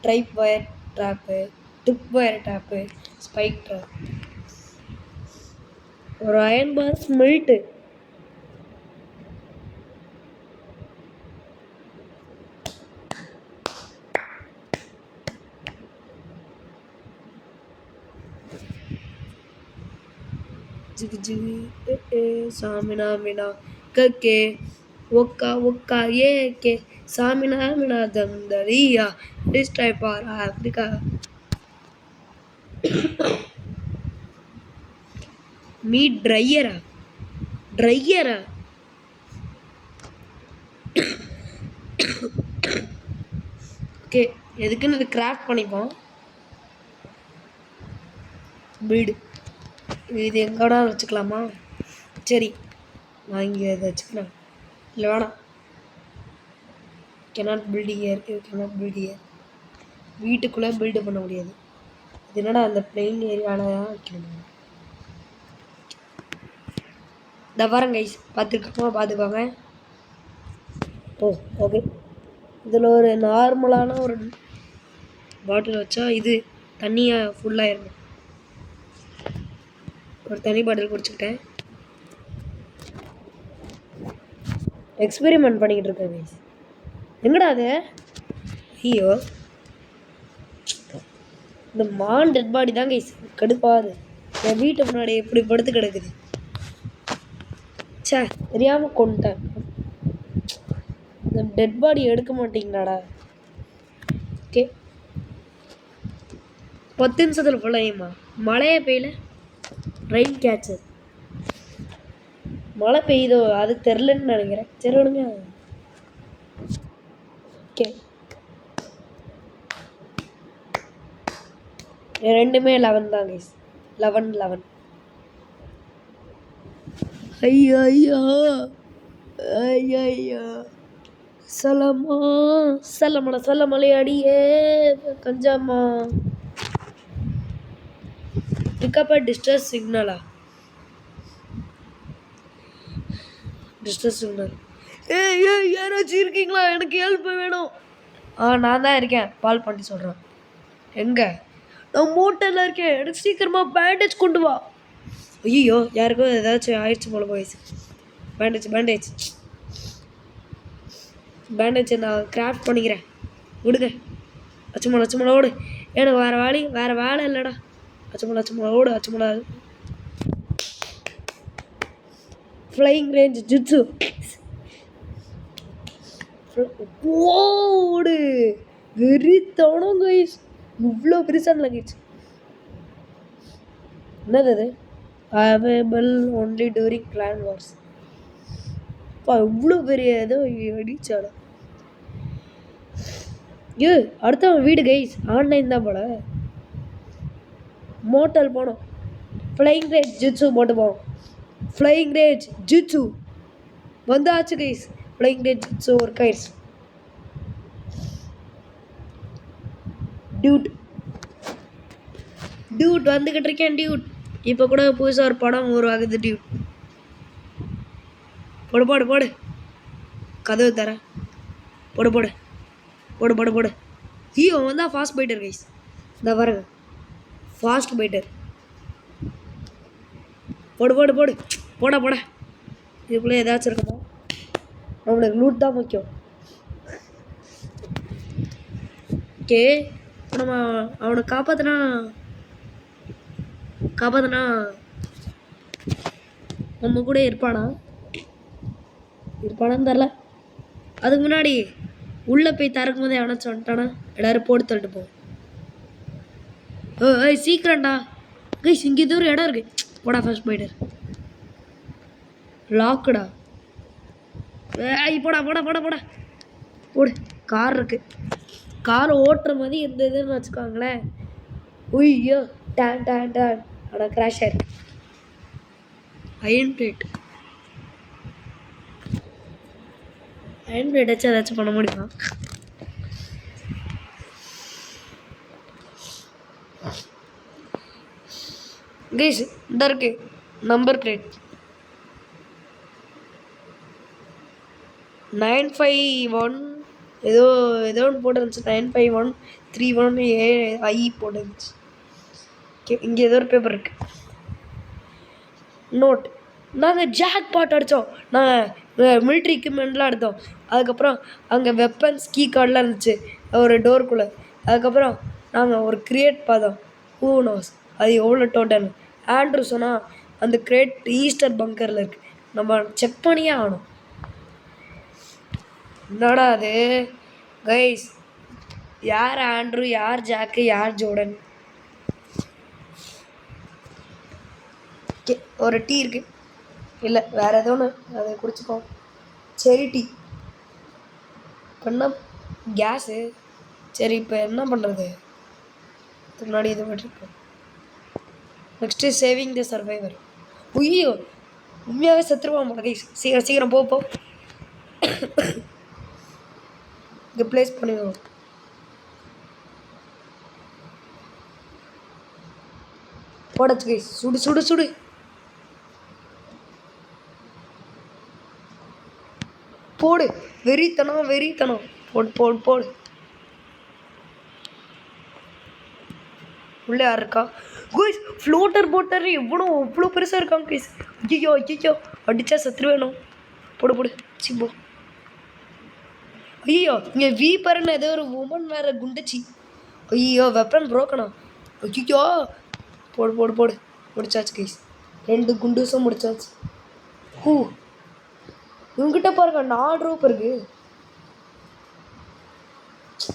tripwire trap, dip wire trap, spike trap, ஒரு அயன் பார் ஸ்மெல்ட்டு. ஜிகு ஜிகு சாமினா மினா கே ஒக்கா ஒக்கா கே சாமினா மினா தந்தரியா டிஸ்ட்ரை பார் ஆப்ரிக்கா. மீட் ட்ரையரா ஓகே, எதுக்குன்னு இது கிராஃப்ட் பண்ணிப்போம். பீடு இது எங்கடா வச்சுக்கலாமா? சரி, நான் இங்கே இதை வச்சுக்கிறேன். இல்லை வேணாம், cannot build here. வீட்டுக்குள்ளே பில்டு பண்ண முடியாது. இது என்னடா அந்த பிளெயின் ஏரியாவில் தான் வைக்கணும். இந்த வரேன் கைஸ், பார்த்துக்கோங்க. ஓகே, இதில் ஒரு நார்மலான ஒரு பாட்டில் வச்சா இது தண்ணியாக ஃபுல்லாகிடணும். ஒரு தண்ணி பாட்டில் குடிச்சுக்கிட்டேன். எக்ஸ்பெரிமெண்ட் பண்ணிக்கிட்டு இருக்கேன் கைஸ். எங்கடா அது? ஐயோ, இந்த மான் டெட் பாடி தான் கைஸ் கடுப்பாது. என் வீட்டு முன்னாடி எப்படி படுத்து கிடக்குது. சே, தெரியாமல் கொண்டுட்டேன். இந்த டெட் பாடி எடுக்க மாட்டீங்களாடா? ஓகே, 10 நிமிஷத்தில் ஃபுல்லாகிமா. மழையே பெய்யல, ரெயின் கேட்சர். மழை பெய்யுதோ அது தெரிலன்னு நினைக்கிறேன். சரி விடுங்க. ஓகே, ரெண்டுமே 11 தான் கைஸ். 11. ஐயோ ஐயோ ஐயோ, சலமா சலமலை சலமலை அடியே கஞ்சாமா. பிக்கப்பா டிஸ்டர்ஸ் சிக்னலா? டிஸ்டர்ஸ் சிக்னல். ஏய் யாராச்சும் இருக்கீங்களா? எனக்கு ஹெல்ப் வேணும். நான் தான் இருக்கேன். பால் பண்ணி சொல்கிறேன். எங்கே? நான் மோட்டரில் இருக்கேன். எனக்கு சீக்கிரமாக பேண்டேஜ் கொண்டு வா. ஐயோ, யாருக்கும் ஏதாச்சும் ஆயிடுச்சு போல போயிடுச்சு. பேண்டேஜ் நான் கிராஃப்ட் பண்ணிக்கிறேன். விடுங்க. அச்சுமலை ஓடு. எனக்கு வேறு வேலை இல்லைடா. அச்சுமலை ஓடு. அச்சுமலை ஃப்ளைங் ரேஞ்ச் ஜுட்ஸு ஓடு. வெறித்தனம் கைஸ். இவ்வளோ பெருசான லங்கேஜ். என்னது அது? Available only during clan wars. இவ்வளோ பெரிய ஏதோ அடிச்சாடா. அடுத்தவன் வீடு கைஸ். ஆன்லைன் தான் போல. மோட்டல் போனோம். ஃப்ளைங் ரேஞ்ச் ஜுட்ஸு போட்டு போவோம். ஃப்ளைங் ரேஞ்ச் ஜுட்ஸு வந்தாச்சு guys. Flying range jutsu work ஆயிடுச்சு. டியூட் வந்துக்கிட்டு இருக்கேன். டியூட் இப்போ கூட புதுசாக ஒரு படம் உருவாகுது. டியூட் போடு கதவு தர. போடு. ஹீரோ வந்தால் ஃபாஸ்ட் பைட்டர் கைஸ். இந்த பாருங்க, ஃபாஸ்ட் பைட்டர். போட. இதுக்குள்ளே ஏதாச்சும் இருக்குமா? நம்மளுக்கு லூட் தான் முக்கியம். ஓகே, நம்ம அவனை காப்பாற்றினா நம்ம கூட இருப்பானான்னு தெரில. அதுக்கு முன்னாடி உள்ளே போய் திறக்கும் போதே அவனை வந்துட்டானா எல்லோரும் போட்டு தள்ளிட்டு போவோம். சீக்கிரம்டா கைஸ். இங்கே இது ஒரு இடம் இருக்கு. போடா ஃபர்ஸ்ட் பைட்டர். லாக்குடா. போடு. கார் இருக்கு. கார் ஓட்டுற மாதிரி எந்த இதுன்னு வச்சுக்கோங்களேன். ஐயோ டான் ஆனால் கிராஷ் ஆயிருக்கு. அயன் பிளேட் வச்சு ஏதாச்சும் பண்ண முடியுமா? கைஸ் இந்த இருக்கு நம்பர் பிளேட் 951 ஏதோ ஒன்று போட்டுருந்துச்சு. 95131 போட்டுருந்துச்சு. இங்கே ஏதோ ஒரு பேப்பர் இருக்கு. நோட். நாங்கள் ஜாக் பாட் அடித்தோம். நாங்கள் மிலிட்ரி எக்யூப்மெண்ட்லாம் எடுத்தோம். அதுக்கப்புறம் அங்கே வெப்பன்ஸ் கீ கார்டெலாம் இருந்துச்சு ஒரு டோருக்குள்ளே. அதுக்கப்புறம் நாங்கள் ஒரு கிரியேட் பார்த்தோம். ஹூ நோஸ் அது எவ்வளோ டோட்டல். ஆண்ட்ரூ சொன்னால் அந்த கிரேட் ஈஸ்டர் பங்கரில் இருக்குது. நம்ம செக் பண்ணியே ஆகணும். என்னடா அது கைஸ்? யார் ஆண்ட்ரூ, யார் ஜாக்கு, யார் ஜோர்டன்? ஓகே, ஒரு டீ இருக்குது. இல்லை வேறு ஏதோ ஒன்று, அதை குடிச்சுப்போம். செரி டீ. இப்போ என்ன கேஸு? சரி இப்போ என்ன பண்ணுறது? முன்னாடி இது பண்ணிருப்போம். நெக்ஸ்ட்டு சேவிங் த சர்வைவர். ஐயோ உண்மையாகவே செத்துருவான் போல கைஸ். சீக்கிரம் போ. இங்கே ப்ளேஸ் பண்ணிடுவோம். போடச்சு கைஸ். சுடு. போடு. வெறித்தனம். போடு. உள்ளே யார் இருக்கா கைஸ்? ஃப்ளோட்டர் போட்டர் அவ்வளோ பெருசாக இருக்காங்க கைஸ். ஐயோ ஐயோ அடித்தா சத்துரு வேணும். போடு போடு சிம்போ. ஐயோ இங்கே வீப்பர்னு ஏதோ ஒரு உமன் வேறு குண்டுச்சு. ஐயோ வெப்பன் புரோக்கனா. ஐயோ போடு போடு போடு முடிச்சாச்சு கைஸ். 2 குண்டூஸும் முடிச்சாச்சு. ஹூ இவங்கிட்ட பாருங்க 4 ரூப் இருக்கு.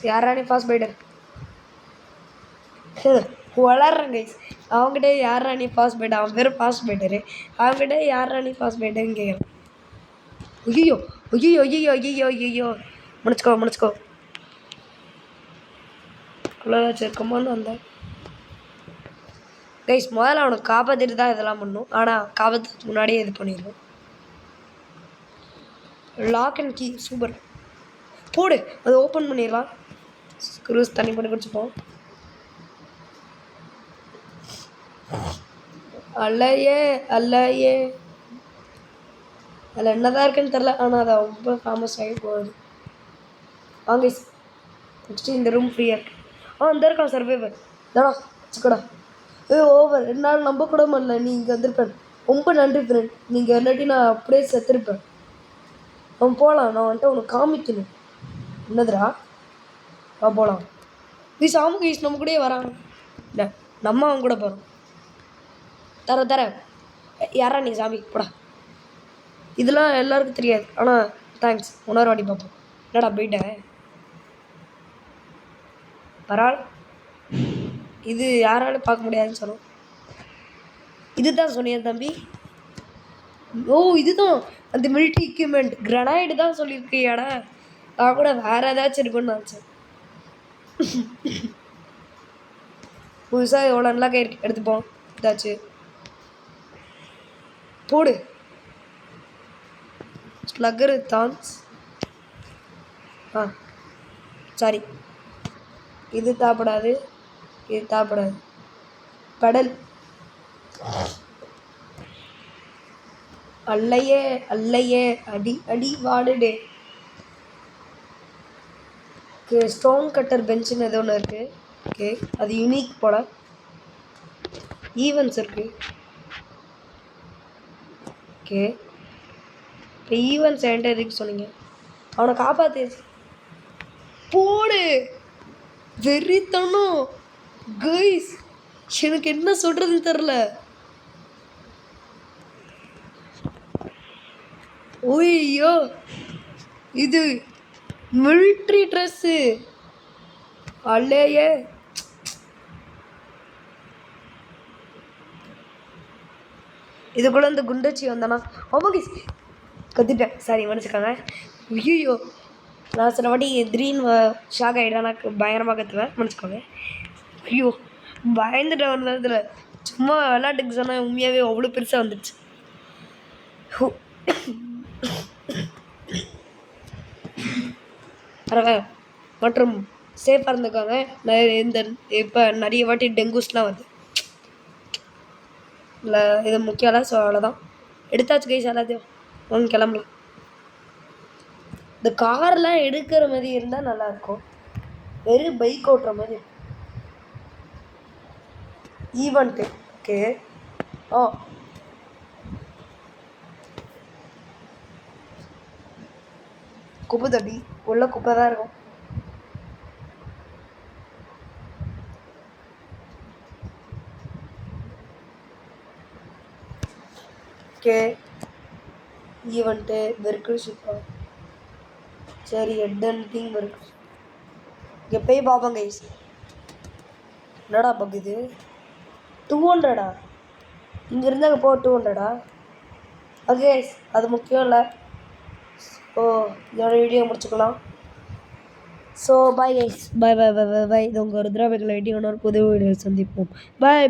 யாரானே ஃபாஸ்ட் பைடர் வளர்றேன் கைஸ். அவங்ககிட்ட யாரா நீ ஃபாஸ்ட் பைடர்? அவன் பேர் ஃபாஸ்ட் பைடரு. அவங்ககிட்ட யாரா நீ ஃபாஸ்ட் பைடர்னு கேட்குறான். ஐயோ ஐயோ ஐயோ ஐயோ ஐயோ முடிச்சுக்கோ. குள்ளதாச்சிருக்கமான்னு வந்தேன் கைஸ். முதல்ல அவனுக்கு காப்பாற்றிட்டு தான் இதெல்லாம் பண்ணும். ஆனால் காப்பாற்றுறதுக்கு முன்னாடியே இது பண்ணிடுவோம். Lock and key super. போடு அதை ஓப்பன் பண்ணிடலாம். ஸ்க்ரூஸ் தண்ணி போட்டு குடிச்சுப்போம். அல்லையே அதில் என்னதான் இருக்குன்னு தெரில. ஆனால் அதை ரொம்ப ஃபேமஸ் ஆகி போகுது. வாங்க நெக்ஸ்ட்டு இந்த ரூம் ஃப்ரீயாக இருக்கு. இந்த இருக்கான் சர்வைவர். தாடா வச்சுக்கடா. ஓவர் 2 நாள் நம்ப கூட முடியல. நீ இங்கே வந்திருப்பேன். ரொம்ப நன்றி ஃப்ரெண்ட். நீங்கள் இல்லாட்டி நான் அப்படியே செத்துருப்பேன். அவன் போகலாம். நான் வந்துட்டு உனக்கு காமிக்கணும். என்னதுடா போகலாம். ஆமாம் கைஸ் நம்ம கூடயே வரான். இல்லை நம்ம அவன் கூட போகிறோம். தர யாரா நீ சாமி போடா. இதெல்லாம் எல்லாருக்கும் தெரியாது. ஆனால் தேங்க்ஸ். இன்னொரு வாட்டி பார்ப்போம். என்னடா போயிட்டேன் பரவாயில்ல. இது யாராலும் பார்க்க முடியாதுன்னு சொன்னோம். இதுதான் சொன்னியா தம்பி? இதுதான் அந்த மிலிட்ரி எக்யூப்மெண்ட். கிரனைடு தான் சொல்லியிருக்கியாடா. நான் கூட வேறு ஏதாச்சும் இருக்குன்னு நினச்சேன். புதுசாக எவ்வளோ நல்லா எடுத்துப்போம். ஏதாச்சும் போடு. ஸ்லக்கரு தான்ஸ். சாரி இது தேவைப்படாது. பெடல். அல்லையே அடி வாடுடே. ஸ்டோன் கட்டர் பெஞ்சுன்னு ஏதோ ஒன்று இருக்குது. ஓகே அது யூனிக் போல. ஈவெண்ட்ஸ் இருக்குது. ஓகே இப்போ ஈவெண்ட்ஸ் என்கிட்ட எதுக்கு சொன்னீங்க? அவனை காப்பாற்று. போடு வெறித்தனம் கைஸ். எனக்கு என்ன சொல்கிறதுன்னு தெரில. ஓய்யோ இது மிலிட்ரி ட்ரெஸ்ஸு. அல்லையே இதுக்குள்ளே இந்த குண்டச்சி வந்தானா? ஆமாம் கற்றுட்டேன். சாரி மன்னிச்சுக்காங்க. ஐயோ நான் சில வாட்டி திடீர்னு ஷாக் ஆகிட்டேன். எனக்கு பயங்கரமாக கற்றுவேன். மன்னிச்சுக்கோங்க. ஐயோ பயந்துட்டேன் ஒரு நேரத்தில். சும்மா விளையாட்டுக்கு சொன்னால் உண்மையாகவே அவ்வளோ பெருசாக வந்துடுச்சு. மற்றும் சேஃபாக இருந்துக்காங்க. இப்போ நிறைய வாட்டி டெங்குஸ்லாம் வருது. இல்லை இது முக்கியம் இல்லை. ஸோ அவ்வளோதான். எடுத்தாச்சு கைஸ் எல்லாத்தையும். வாங்க கிளம்பலாம். இந்த கார்லாம் எடுக்கிற மாதிரி இருந்தால் நல்லாயிருக்கும். வெறும் பைக் ஓட்டுற மாதிரி இருக்கும். Event okay. குப்பை தட்டி உள்ள குப்பை தான் இருக்கும். ஓகே ஈவெண்ட்டு வெர்க்கு ஷிப்பா. சரி ஹெட்டன்ட்டிங் வெர்க்கு. இங்கே போய் பார்ப்போம் கைஸ். என்னடா பக்குது? 200 இங்கேருந்து அங்கே போ. 200 ஓகே அது முக்கியம் இல்லை. ஸோ இதோட வீடியோ முடிச்சுக்கலாம். So bye guys. பாய். இது உங்கள் ருத்ரா பேக்கில் இன்னொரு புது வீடியோ சந்திப்போம். பாய்.